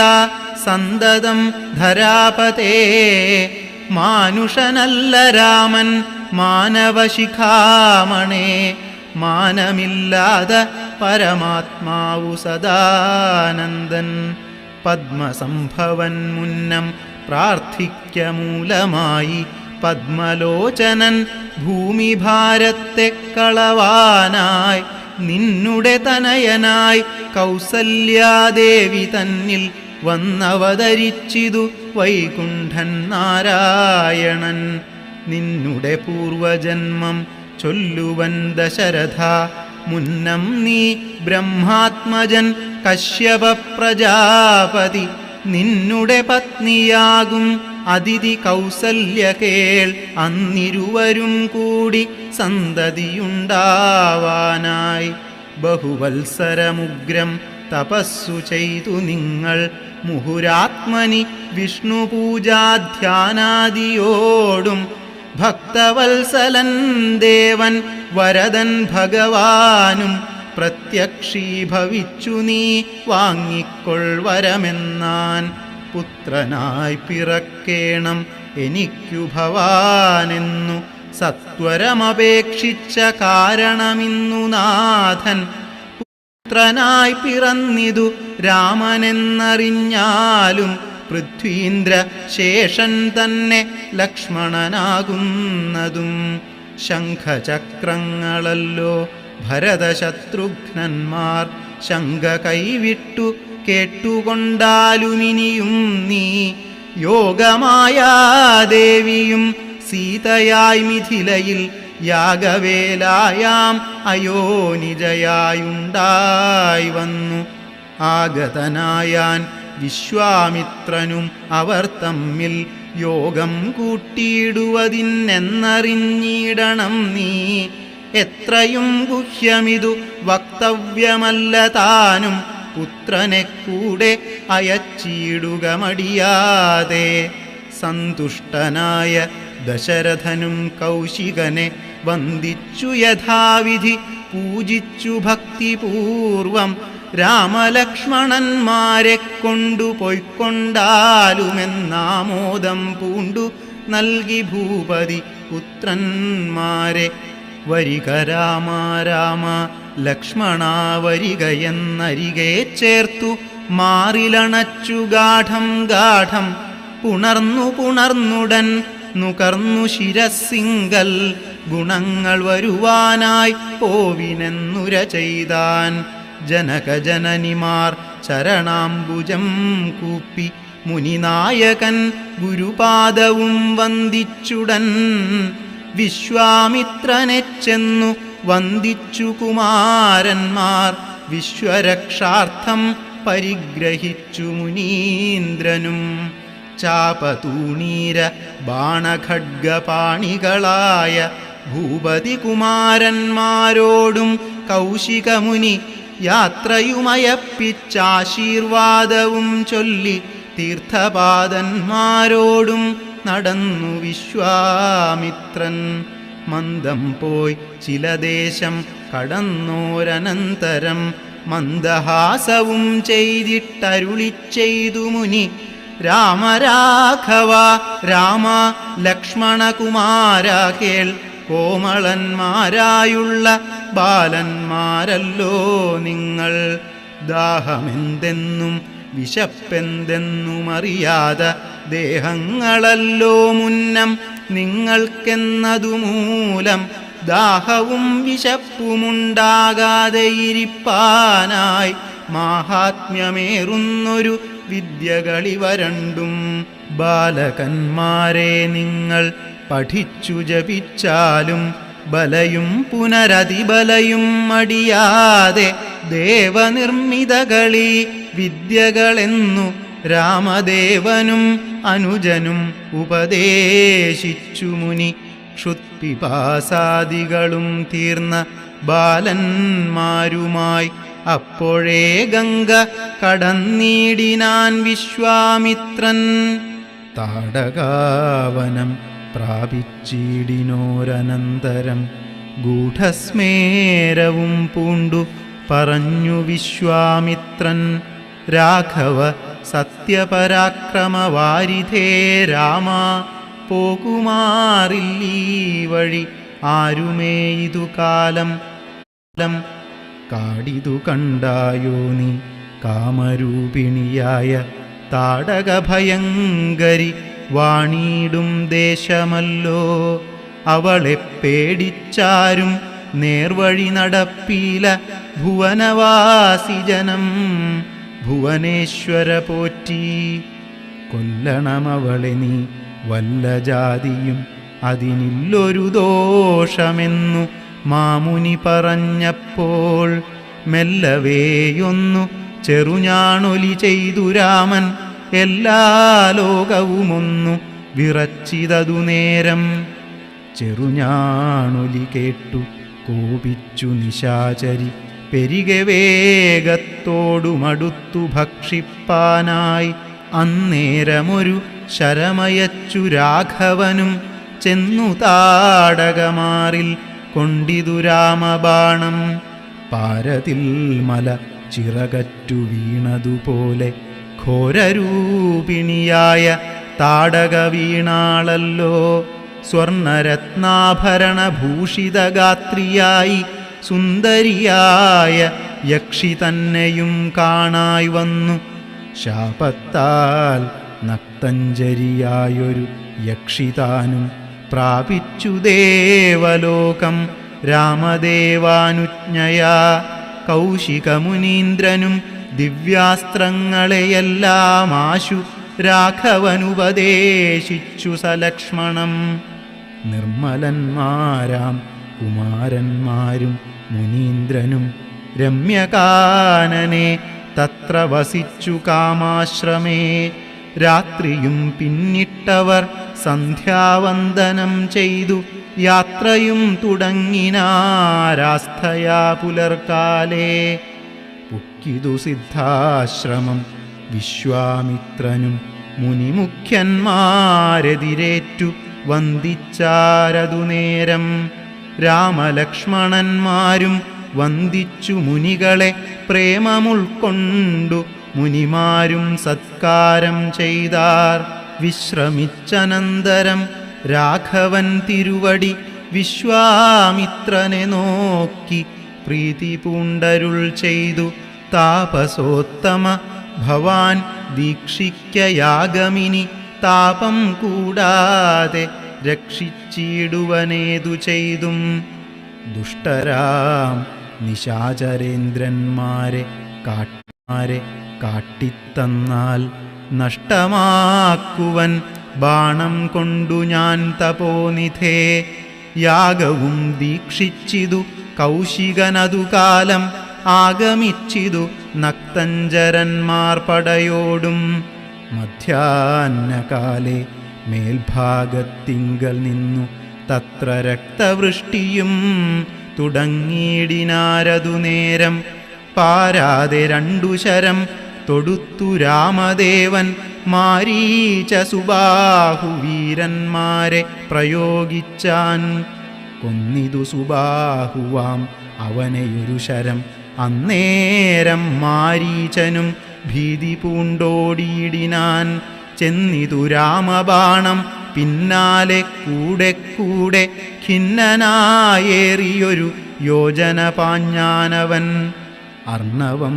സന്തതം ധരാപതേ. മാനുഷനല്ല രാമൻ മാനവശിഖാമണേ. മാനമില്ലാതെ പരമാത്മാവു സദാനന്ദൻ. പദ്മസംഭവൻ മുന്നം പ്രാർത്ഥിക്ക മൂലമായി പദ്മലോചനൻ ഭൂമിഭാരത്തെ കളവാനായി നിന്നുടെ തനയനായി കൗസല്യാദേവി തന്നിൽ വന്നവതരിച്ചിതു വൈകുണ്ഠൻ നാരായണൻ. നിന്നുടെ പൂർവജന്മം ചൊല്ലുവൻ ദശരഥ. മുന്നം നീ ബ്രഹ്മാത്മജൻ കശ്യപ പ്രജാപതി. നിന്നുടെ പത്നിയാകും അതിഥി കൗസല്യ കേൾ, അന്നിരുവരും കൂടി സന്തതിയുണ്ടാവാനായി. ബഹുവത്സരമുഗ്രം തപസ്സു ചെയ്തു നിങ്ങൾ, മുഹുരാത്മനി വിഷ്ണുപൂജാധ്യാനാദിയോടും. ഭക്തവത്സലൻ ദേവൻ വരദൻ ഭഗവാനും, പ്രത്യക്ഷീഭവിച്ചു നീ വാങ്ങിക്കൊൾവരമെന്നാൻ. പുത്രനായി പിറക്കേണം എനിക്കു ഭവാനെന്നു സത്വരമപേക്ഷിച്ച കാരണമിന്നു നാഥൻ. പുത്രനായി പിറന്നിതു രാമനെന്നറിഞ്ഞാലും, പൃഥ്വീന്ദ്ര ശേഷൻ തന്നെ ലക്ഷ്മണനാകുന്നതും. ശംഖചക്രങ്ങളല്ലോ ഭരതശത്രുഘ്നന്മാർ, ശങ്ക കൈവിട്ടു കേട്ടുകൊണ്ടാലുമിനിയും നീ. യോഗമായാദേവിയും സീതയായി മിഥിലയിൽ, യാഗവേലായാം അയോനിജയായുണ്ടായി വന്നു. ആഗതനായാൻ വിശ്വാമിത്രനും അവർ തമ്മിൽ, യോഗം കൂട്ടിയിടുവതിനെന്നറിഞ്ഞിടണം നീ. എത്രയും ഗുഹ്യമിതു വക്തവ്യമല്ല താനും, പുത്രനെ കൂടെ അയച്ചിടുക മടിയാതെ. സന്തുഷ്ടനായ ദശരഥനും കൗശികനെ വന്ദിച്ചു യഥാവിധി, പൂജിച്ചു ഭക്തിപൂർവം. രാമലക്ഷ്മണന്മാരെ കൊണ്ടുപോയിക്കൊണ്ടാലുമെന്നാമോദം പൂണ്ടു നൽകി ഭൂപതി പുത്രന്മാരെ. വരിക രാമ രാമ ലക്ഷ്മണ വരികയെന്നരികെ ചേർത്തു, മാറിലണച്ചു ഗാഠം ഗാഠം. പുണർന്നുടൻ നുകർന്നു ശിരസിങ്കൽ, ഗുണങ്ങൾ വരുവാനായി പോവിനെന്നുര ചെയ്താൻ. ജനകജനനിമാർ ചരണാംബുജം കൂപ്പി, മുനിനായകൻ ഗുരുപാദവും വന്ദിച്ചുടൻ. വിശ്വാമിത്രനെ ചെന്നു വന്ദിച്ചു കുമാരന്മാർ, വിശ്വരക്ഷാർത്ഥം പരിഗ്രഹിച്ചു മുനീന്ദ്രനും. ചാപതൂണീര ബാണഖഡ്ഗപാണികളായ ഭൂപതി കുമാരന്മാരോടും കൗശികമുനി യാത്രയുമയപ്പിച്ചാശീർവാദവും ചൊല്ലി. തീർത്ഥപാദന്മാരോടും നടന്നു വിശ്വാമിത്രൻ. മന്ദം പോയി ചില ദേശം കടന്നോരനന്തരം, മന്ദഹാസവും ചെയ്തിട്ടരുളിച്ചെയ്തു മുനി. രാമരാഘവ രാമ ലക്ഷ്മണകുമാര കേൾ, കോമളന്മാരായുള്ള ബാലന്മാരല്ലോ നിങ്ങൾ. ദാഹമെന്തെന്നും വിശപ്പെന്തെന്നുമറിയാതെ ദേഹങ്ങളല്ലോ മുന്നം നിങ്ങൾക്കെന്നതു മൂലം. ദാഹവും വിശപ്പുമുണ്ടാകാതെ ഇരിപ്പാനായി, മാഹാത്മ്യമേറുന്നൊരു വിദ്യകളിവ രണ്ടും. ബാലകന്മാരെ നിങ്ങൾ പഠിച്ചു ജപിച്ചാലും, ബലയും പുനരതിബലയും മടിയാതെ ദേവനിർമ്മിതകളീ വിദ്യകളെന്നു രാമദേവനും അനുജനും ഉപദേശിച്ചു മുനി. ക്ഷുത്പിപാസാദികളും തീർന്ന ബാലന്മാരുമായി അപ്പോഴേ ഗംഗ കടന്നിടിനാൻ വിശ്വാമിത്രൻ. താടകാവനം പ്രാപിച്ചിടിനോരനന്തരം, ഗൂഢസ്മേരവും പൂണ്ടു പറഞ്ഞു വിശ്വാമിത്രൻ. രാഘവ സത്യപരാക്രമവാരിധേ രാമ, പോകുമാറില്ലീ വഴി ആരുമേ ഇതു കാലം. കാടിതു കണ്ടായോ നീ കാമരൂപിണിയായ താടകഭയങ്കരി വാണിടും ദേശമല്ലോ. അവളെ പേടിച്ചാരും നേർവഴി നടപ്പീല ഭുവനവാസി ജനം. ഭുവനേശ്വര പോറ്റി കൊല്ലണമവളെ നീ വല്ല ജാതിയും അതിനില്ലൊരു ദോഷമെന്നു മാമുനി പറഞ്ഞപ്പോൾ, മെല്ലവേയൊന്നു ചെറുഞാണൊലി ചെയ്തു രാമൻ എല്ലാ ലോകവുമൊന്നു വിറച്ചിതതു നേരം. ചെറുഞാണൊലി കേട്ടു കോപിച്ചു നിശാചരി പെരികെ വേഗത്തോടുമടുത്തു ഭക്ഷിപ്പാനായി. അന്നേരമൊരു ശരമയച്ചു രാഘവനും ചെന്നു താടകമാറിൽ കൊണ്ടിതു രാമബാണം. പാരതിൽ മല ചിറകറ്റു വീണതുപോലെ ഘോരരൂപിണിയായ താടക വീണാളല്ലോ. സ്വർണരത്നാഭരണഭൂഷിതഗാത്രിയായി സുന്ദരിയായ യക്ഷി തന്നെയും കാണായി വന്നു. ശാപത്താൽ നക്തഞ്ജരിയായൊരു യക്ഷിതാനും പ്രാപിച്ചു ദേവലോകം രാമദേവാനുജ്ഞയാ. കൗശികമുനീന്ദ്രനും ദിവ്യാസ്ത്രങ്ങളെയെല്ലാം ആശു രാഘവനുപദേശിച്ചു സലക്ഷ്മണം. നിർമ്മലന്മാരാം കുമാരന്മാരും മുനീന്ദ്രനും രമ്യകാനനെ തത്ര വസിച്ചു കാമാശ്രമേ. രാത്രിയും പിന്നിട്ടവർ സന്ധ്യാവന്ദനം ചെയ്തു യാത്രയും തുടങ്ങിനാരാസ്ഥയാ പുലർക്കാലേ. പുക്കിതു സിദ്ധാശ്രമം വിശ്വാമിത്രനും മുനിമുഖ്യന്മാരെതിരേറ്റു വന്ദിച്ചാരതു നേരം. രാമലക്ഷ്മണന്മാരും വന്ദിച്ചു മുനികളെ പ്രേമമുൾക്കൊണ്ടു മുനിമാരും സത്കാരം ചെയ്താർ. വിശ്രമിച്ചനന്തരം രാഘവൻ തിരുവടി വിശ്വാമിത്രനെ നോക്കി പ്രീതി പൂണ്ടരുൾ ചെയ്തു. താപസോത്തമ ഭവാൻ ദീക്ഷിക്കയാഗമിനി താപം കൂടാതെ രക്ഷിച്ചിടുവനേതു ചെയ്തും. ദുഷ്ടരാം നിശാചരേന്ദ്രന്മാരെ കാട്ടിത്തന്നാൽ നഷ്ടമാക്കുവൻ ബാണം കൊണ്ടു ഞാൻ തപോനിധേ. യാഗവും ദീക്ഷിച്ചിതു കൗശികനതു കാലം ആഗമിച്ചിതു നക്തഞ്ചരന്മാർ പടയോടും. മധ്യാഹ്നകാലേ മേൽഭാഗത്തിങ്കൽ നിന്നു തത്ര രക്തവൃഷ്ടിയും തുടങ്ങിയിടിനാരതു നേരം. പാരാതെ രണ്ടു ശരം തൊടുത്തു രാമദേവൻ മാരീച സുബാഹു വീരന്മാരെ പ്രയോഗിച്ചാൻ. കൊന്നിതു സുബാഹുവാം അവനെയൊരു ശരം. അന്നേരം മാരീചനും ഭീതി പൂണ്ടോടിയിടിനാൻ. ചെന്നിതു രാമബാണം പിന്നാലെ കൂടെ കൂടെ ഖിന്നനായേറിയൊരു യോജന പാഞ്ഞാനവൻ. അർണവം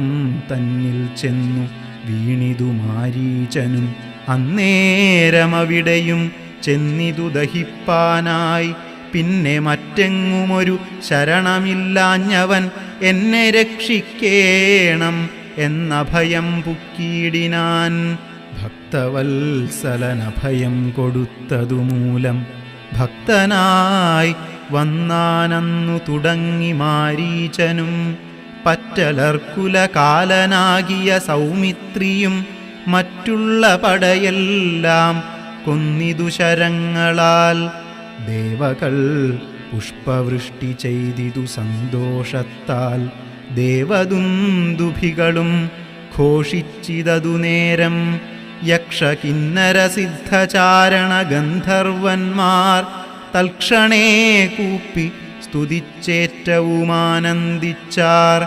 തന്നിൽ ചെന്നു വീണിതു മാരീചനും. അന്നേരമവിടെയും ചെന്നിതു ദഹിപ്പാനായി. പിന്നെ മറ്റെങ്ങുമൊരു ശരണമില്ലാഞ്ഞവൻ എന്നെ രക്ഷിക്കേണം എന്ന ഭയം പുക്കിയിടിനാൻ. ഭക്തവത്സലനഭയം കൊടുത്തതുമൂലം ഭക്തനായി വന്നാനന്നു തുടങ്ങി മാരീചനും. പറ്റലർക്കുലകാലനാകിയ സൗമിത്രിയും മറ്റുള്ള പടയെല്ലാം കൊന്നിതു ശരങ്ങളാൽ. ദേവകൾ പുഷ്പവൃഷ്ടി ചെയ്തിതു സന്തോഷത്താൽ. ദേവദുന്ദുഭികളും ഘോഷിച്ചിതതു നേരം. യക്ഷകിന്നരസിദ്ധചാരണ ഗന്ധർവന്മാർ തൽക്ഷണേ കൂപ്പി സ്തുതിച്ചേറ്റവുമാനന്ദിച്ചാർ.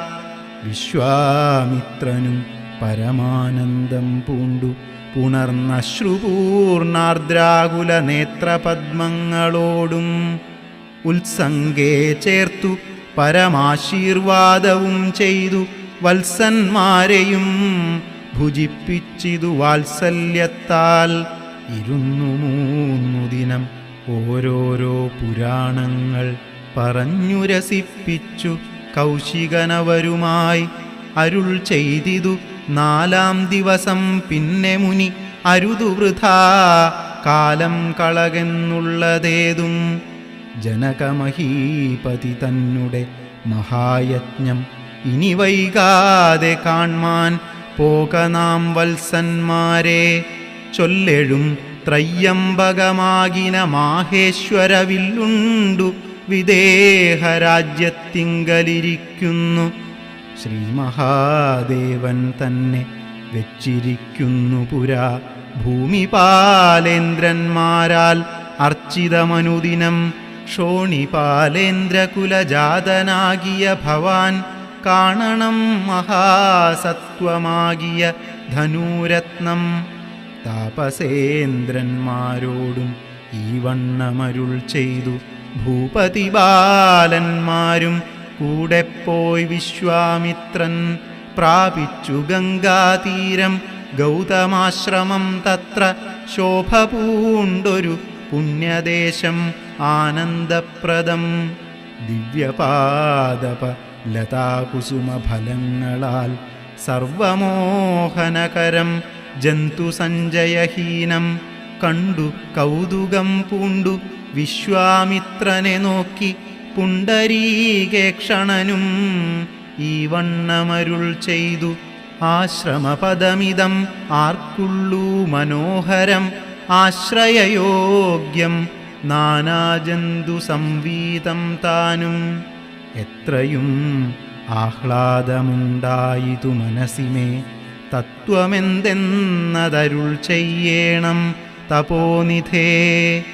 വിശ്വാമിത്രനും പരമാനന്ദം പൂണ്ടു പുണർന്നശ്രുപൂർണാർദ്രാകുല നേത്രപദ്മങ്ങളോടും ഉത്സംഗേ ചേർത്തു പരമാശീർവാദവും ചെയ്തു വത്സന്മാരെയും ഭുജിപ്പിച്ചിതു വാത്സല്യത്താൽ. 23 ദിനം ഓരോരോ പുരാണങ്ങൾ പറഞ്ഞു രസിപ്പിച്ചു കൗശികനവരുമായി. അരുൾ ചെയ്തിതു 4-ാം ദിവസം പിന്നെ മുനി അരുതു വൃഥാ കാലം കളകെന്നുള്ളതേതും. ജനകമഹീപതി തന്നെ മഹായജ്ഞം ഇനി വൈകാതെ കാൺമാൻ പോക നാം വത്സന്മാരെ. ചൊല്ലെഴും ത്രയ്യംബകമാകിന മാഹേശ്വരവില്ലുണ്ടു വിദേഹരാജ്യത്തിങ്കലിരിക്കുന്നു. ശ്രീ മഹാദേവൻ തന്നെ വെച്ചിരിക്കുന്നു പുരാ ഭൂമിപാലേന്ദ്രന്മാരാൽ അർച്ചിതമനുദിനം. ക്ഷോണിപാലേന്ദ്രകുലജാതനാകിയ ഭവാൻ കാണണം മഹാസത്വമാകിയ ധനൂരത്നം. താപസേന്ദ്രന്മാരോടും ഈ വണ്ണമരുൾ ചെയ്തു ഭൂപതി ബാലന്മാരും കൂടെ പോയി വിശ്വാമിത്രൻ പ്രാപിച്ചു ഗംഗാതീരം ഗൗതമാശ്രമം. തത്ര ശോഭ പൂണ്ടൊരു പുണ്യദേശം ആനന്ദപ്രദം. ദിവ്യപാദപ ലതാകുസുമഫലങ്ങളാൽ സർവമോഹനകരം ജന്തുസഞ്ചയഹീനം കണ്ടു കൗതുകം പൂണ്ടു വിശ്വാമിത്രനെ നോക്കി പുണ്ടരീകേക്ഷണനും ഈ വണ്ണമരുൾ ചെയ്തു. ആശ്രമപദമിതം ആർക്കുള്ളൂ മനോഹരം ആശ്രയയോഗ്യം നാനാജന്തു സംവീതം താനും. എത്രയും ആഹ്ലാദമുണ്ടായിതു മനസ്സിമേ തത്വമെന്തെന്നതരുൾ ചെയ്യേണം തപോനിധേ.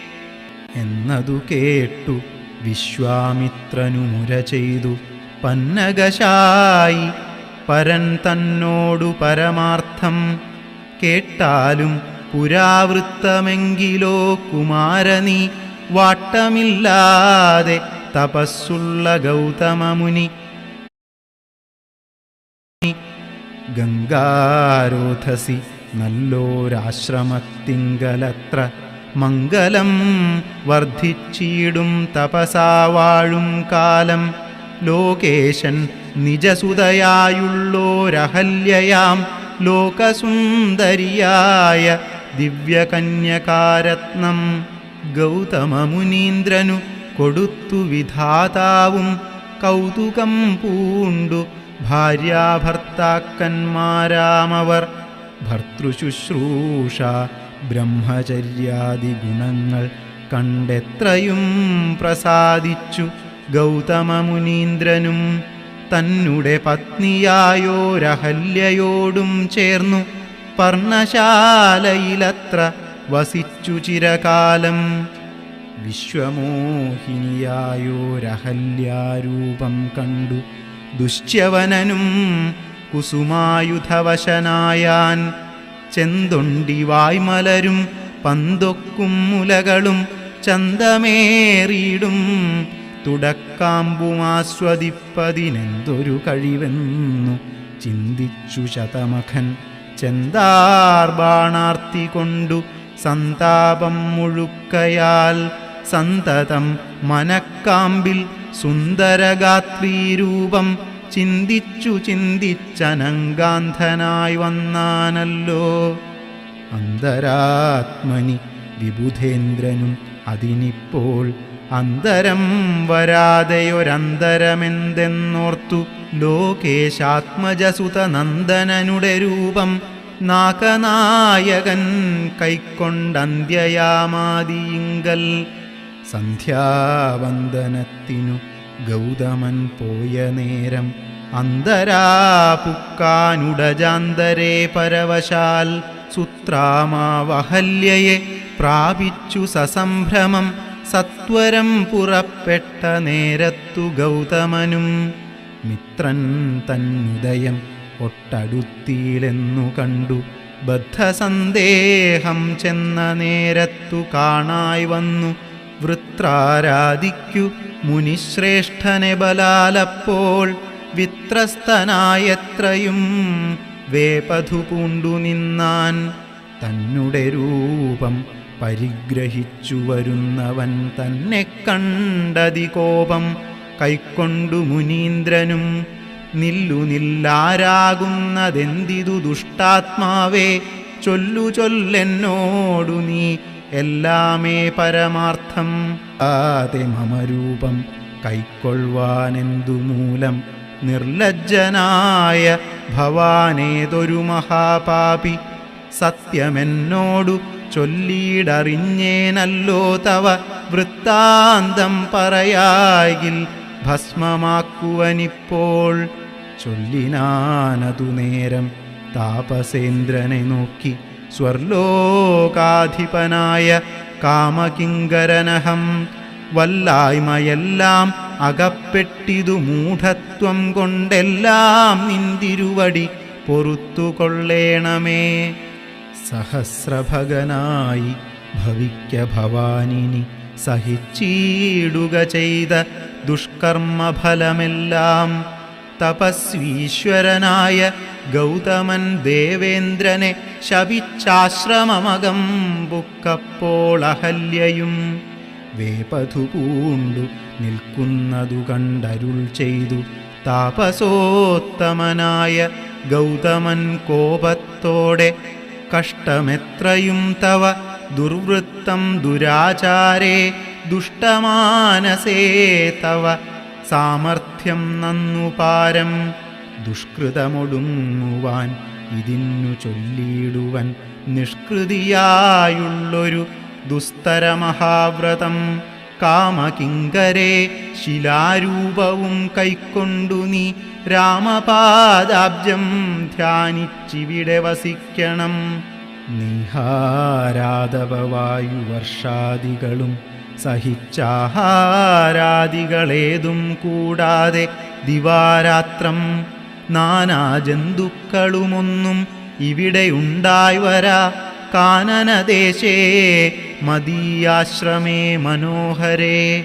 എന്നതു കേട്ടു വിശ്വാമിത്രനു മുര ചെയ്തു പന്നകശായി പരൻ തന്നോടു പരമാർത്ഥം. കേട്ടാലും പുരാവൃത്തമെങ്കിലോ കുമാരനീ വാട്ടമില്ലാതെ തപസ്സുള്ള ഗൗതമമുനി. ഗംഗാരോധസി നല്ലോരാശ്രമത്തിങ്കലത്ര മംഗലം വർദ്ധിച്ചിടും തപസാവാഴും കാലം. ലോകേശൻ നിജസുതയായുള്ളോരഹല്യയാം ലോകസുന്ദരിയായ ദിവ്യകന്യകാരത്നം ഗൗതമമുനീന്ദ്രനു കൊടുത്തു വിധാതാവും. കൗതുകം പൂണ്ടു ഭാര്യാഭർത്താക്കന്മാരാമവർ. ഭർതൃശുശ്രൂഷ ബ്രഹ്മചര്യാദി ഗുണങ്ങൾ കണ്ടെത്രയും പ്രസാദിച്ചു ഗൗതമമുനീന്ദ്രനും. തന്നുടെ പത്നിയായോരഹല്യയോടും ചേർന്നു പർണശാലയിലത്ര വസിച്ചു ചിരകാലം. വിശ്വമോഹിനിയായോരഹല്യാരൂപം കണ്ടു ദുശ്യവനനും കുസുമായുധവശനായാൻ. ചെന്തൊണ്ടി വായ്മലരും പന്തൊക്കും മുലകളും ചന്തമേറിയിടും തുടക്കാമ്പുമാസ്വദിപ്പതിനെന്തൊരു കഴിവെന്നു ചിന്തിച്ചു ശതമഖൻ. ചെന്താർബാണാർത്തി കൊണ്ടു സന്താപം മുഴുക്കയാൽ സന്തതം മനക്കാമ്പിൽ സുന്ദരഗാത്രീരൂപം ചിന്തിച്ചു ചിന്തിച്ചനങ്കാന്ധനായി വന്നാനല്ലോ. അന്തരാത്മനി വിബുധേന്ദ്രനും അതിനിപ്പോൾ അന്തരം വരാതെയൊരന്തരമെന്തെന്നോർത്തു. ലോകേശാത്മജസുത നന്ദനനുടെ രൂപം നാഗനായകൻ കൈക്കൊണ്ടന്ത്യയാമാദിയിങ്കൽ. സന്ധ്യാവന്ദനത്തിനു ഗൗതമൻ പോയ നേരം അന്തരാപുക്കാനുടജാന്തരേ പരവശാൽ സുത്രാമാവഹല്യയെ പ്രാപിച്ചു സസംഭ്രമം. സത്വരം പുറപ്പെട്ട നേരത്തു ഗൗതമനും മിത്രൻ തന്നുദയം ഒട്ടടുത്തിയിലെന്നു കണ്ടു. ബദ്ധസന്ദേഹം ചെന്ന നേരത്തു കാണായി വന്നു വൃത്രാരാധിക്കു മുനിശ്രേഷ്ഠനെ ബലാലപ്പോൾ. വിത്രസ്തനായത്രയും വേപധു പൂണ്ടു നിന്നാൻ. തന്നുടെ രൂപം പരിഗ്രഹിച്ചു വരുന്നവൻ തന്നെ കണ്ടതി കോപം കൈക്കൊണ്ടു മുനീന്ദ്രനും. നില്ലു നില്ലാരാകുന്നതെന്തിതു ദുഷ്ടാത്മാവേ, ചൊല്ലു ചൊല്ലെന്നോടു നീ എല്ലാമേ പരമാർത്ഥം. ആതെ മമരൂപം കൈക്കൊള്ളുവാനെന്തു മൂലം നിർലജ്ജനായ ഭവാനേതൊരു മഹാപാപി. സത്യമെന്നോടു ചൊല്ലിയിടറിഞ്ഞേനല്ലോ തവ വൃത്താന്തം പറയായിൽ ഭസ്മമാക്കുവനിപ്പോൾ. ചൊല്ലിനാനതു നേരം താപസേന്ദ്രനെ നോക്കി സ്വർലോകാധിപനായ കാമകിങ്കരനഹം. വല്ലായ്മയെല്ലാം അകപ്പെട്ടിതു മൂഢത്വം കൊണ്ടെല്ലാം നിന്തിരുവടി പൊറുത്തുകൊള്ളേണമേ. സഹസ്രഭഗനായി ഭവിക്ക ഭവാനിനി സഹിച്ചീടുക ചെയ്ത ദുഷ്കർമ്മഫലമെല്ലാം. തപസ്വീശ്വരനായ ഗൗതമൻ ദേവേന്ദ്രനെ ശപിച്ചാശ്രമമകം ബുക്കപ്പോൾ അഹല്യയും വേപധു പൂണ്ടു നിൽക്കുന്നതു കണ്ടരുൾ ചെയ്തു താപസോത്തമനായ ഗൗതമൻ കോപത്തോടെ. കഷ്ടമെത്രയും തവ ദുർവൃത്തം ദുരാചാരേ ദുഷ്ടമാനസേ തവ സാമർഥ്യം നന്നുപാരം. ദുഷ്കൃതമൊടുങ്ങുവാൻ ഇതിന്നു ചൊല്ലിയിടുവൻ നിഷ്കൃതിയായുള്ളൊരു ദുസ്തരമഹാവ്രതം. കാമകിങ്കരേ ശിലാരൂപവും കൈക്കൊണ്ടു നീ രാമപാദാബ്ജം ധ്യാനിച്ചിവിടെ വസിക്കണം. നിഹാരാധവവായുവർഷാദികളും സഹിച്ചാഹാരാദികളേതും കൂടാതെ ദിവാരാത്രം നാനാജന്തുക്കളുമൊന്നും ഇവിടെയുണ്ടായി വരാ. കാനനദേശേ മദീയാശ്രമേ മനോഹരേ.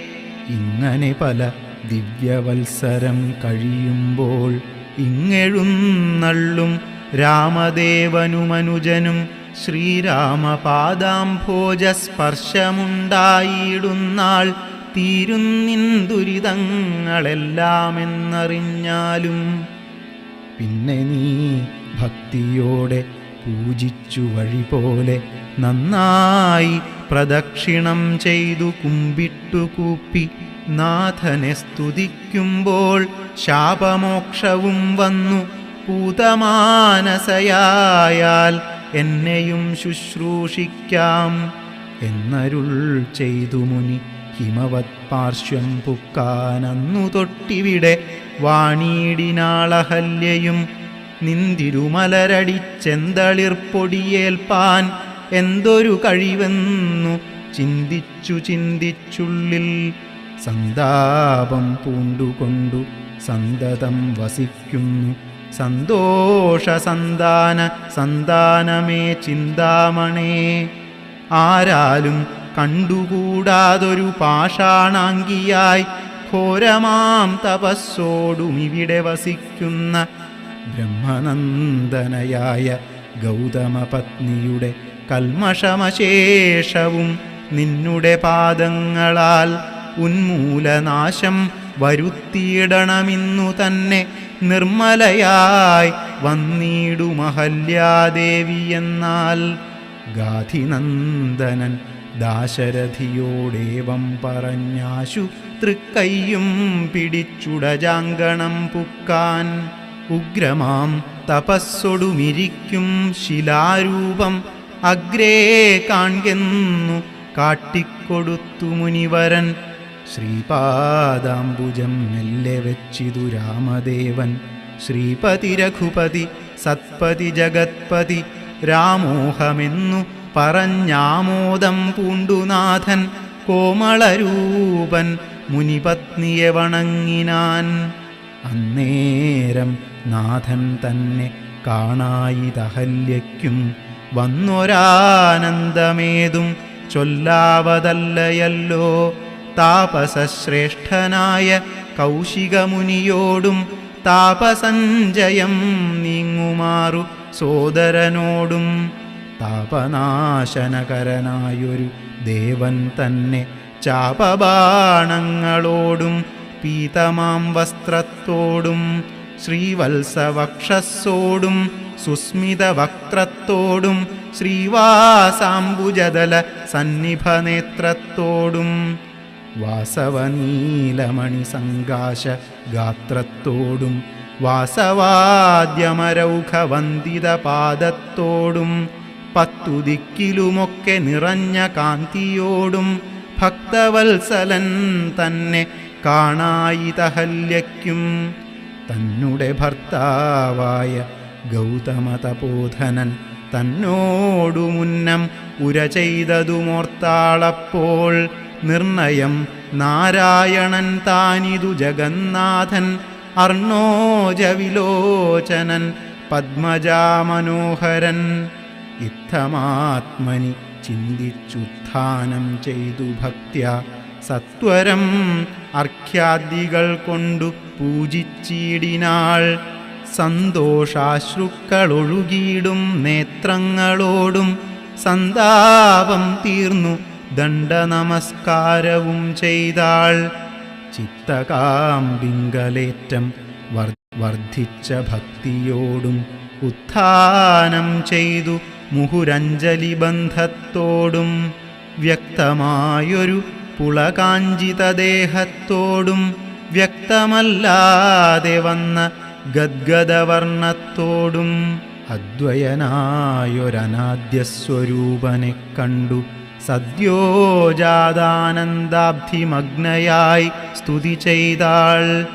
ഇങ്ങനെ പല ദിവ്യവത്സരം കഴിയുമ്പോൾ ഇങ്ങെഴുന്നള്ളും രാമദേവനുമനുജനും ശ്രീരാമപാദാംഭോജസ്പർശമുണ്ടായിടുന്നാൾ തീരുന്നിൻ ദുരിതങ്ങളെല്ലാമെന്നറിഞ്ഞാലും. പിന്നെ നീ ഭക്തിയോടെ പൂജിച്ചു വഴി പോലെ നന്നായി പ്രദക്ഷിണം ചെയ്തു കുമ്പിട്ടു കൂപ്പി നാഥനെ സ്തുതിക്കുമ്പോൾ ശാപമോക്ഷവും വന്നു പൂതമാനസയായാൽ എന്നെയും ശുശ്രൂഷിക്കാം എന്നരുൾ ചെയ്തു മുനി. ഹിമവത് പാർശ്വം പുക്കാനന്നു തൊട്ടിവിടെ വാണീടിനാളഹല്യയും നിന്തിരുമലരടിച്ചെന്തളിർപ്പൊടിയേൽപ്പാൻ എന്തൊരു കഴിവെന്നു ചിന്തിച്ചുള്ളിൽ. സന്താപം പൂണ്ടുകൊണ്ടു സന്തതം വസിക്കുന്നു സന്തോഷസന്താനമേ ചിന്താമണേ. ആരാലും കണ്ടുകൂടാതൊരു പാഷാണാങ്കിയായി ഘോരമാം തപസ്സോടുമിവിടെ വസിക്കുന്ന ബ്രഹ്മനന്ദനയായ ഗൗതമപത്നിയുടെ കൽമഷമശേഷവും നിന്നുടെ പാദങ്ങളാൽ ഉന്മൂലനാശം വരുത്തിയിടണമിന്നു തന്നെ. നിർമ്മലയായി വന്നിടുമഹല്യാദേവി എന്നാൽ. ഗാധിനന്ദനൻ ദാശരഥിയോടേവം പറഞ്ഞാശു തൃക്കൈയും പിടിച്ചുടജാങ്കണം പുക്കാൻ. ഉഗ്രമാം തപസ്സൊടുമിരിക്കും ശിലാരൂപം അഗ്രേ കാൺകെന്നു കാട്ടിക്കൊടുത്തു മുനിവരൻ. ശ്രീപാദാംബുജം മെല്ലെ വെച്ചിതു രാമദേവൻ. ശ്രീപതി രഘുപതി സത്പതി ജഗത്പതി രാമോഹമെന്നു പറഞ്ഞാമോദം പൂണ്ടുനാഥൻ. കോമളരൂപൻ മുനിപത്നിയെ വണങ്ങിനാൻ. അന്നേരം നാഥൻ തന്നെ കാണായിതഹല്യയ്ക്കും വന്നൊരാനന്ദമേതും ചൊല്ലാവതല്ലയല്ലോ. താപസശ്രേഷ്ഠനായ കൗശികമുനിയോടും താപസഞ്ജയം നീങ്ങുമാറു സോദരനോടും താപനാശനകരനായൊരു ദേവൻ തന്നെ ചാപബാണങ്ങളോടും പീതമാം വസ്ത്രത്തോടും ശ്രീവത്സവക്ഷസ്സോടും സുസ്മിതവക്ത്രത്തോടും ശ്രീവാസാംബുജദല സന്നിഭനേത്രത്തോടും വാസവനീലമണി സങ്കാശ ഗാത്രത്തോടും വാസവാദ്യമരൗഖവന്ദിത പാദത്തോടും പത്തു ദിക്കിലുമൊക്കെ നിറഞ്ഞ കാന്തിയോടും ഭക്തവത്സലൻ തന്നെ കാണായി തഹല്യയ്ക്കും. തന്നുടെ ഭർത്താവായ ഗൗതമതപോധനൻ തന്നോടു മുന്നം ഉര ചെയ്തതുമോർത്താളപ്പോൾ നിർണയം നാരായണൻ താനിതു ജഗന്നാഥൻ അർണോജവിലോചനൻ പദ്മജാമനോഹരൻ. ഇത്തമാത്മനി ചിന്തിച്ചുത്ഥാനം ചെയ്തു ഭക്ത്യ സത്വരം അർഘ്യാദികൾ കൊണ്ടു പൂജിച്ചിടിനാൾ. സന്തോഷാശ്രുക്കളൊഴുകിയിടും നേത്രങ്ങളോടും സന്താപം തീർന്നു ദണ്ഡനമസ്കാരവും ചെയ്താൾ. ചിത്തകാമ്പിങ്കലേറ്റം വർദ്ധിച്ച ഭക്തിയോടും ഉത്ഥാനം ചെയ്തു മുഹുരഞ്ജലി ബന്ധത്തോടും വ്യക്തമായൊരു പുളകാഞ്ചിതദേഹത്തോടും വ്യക്തമല്ലാതെ വന്ന ഗദ്ഗദവർണ്ണത്തോടും അദ്വയനായൊരനാദ്യസ്വരൂപനെ കണ്ടു സദ്യോജാതാനന്ദാബ്ധിമഗ്നയായി സ്തുതി ചെയ്താൾ.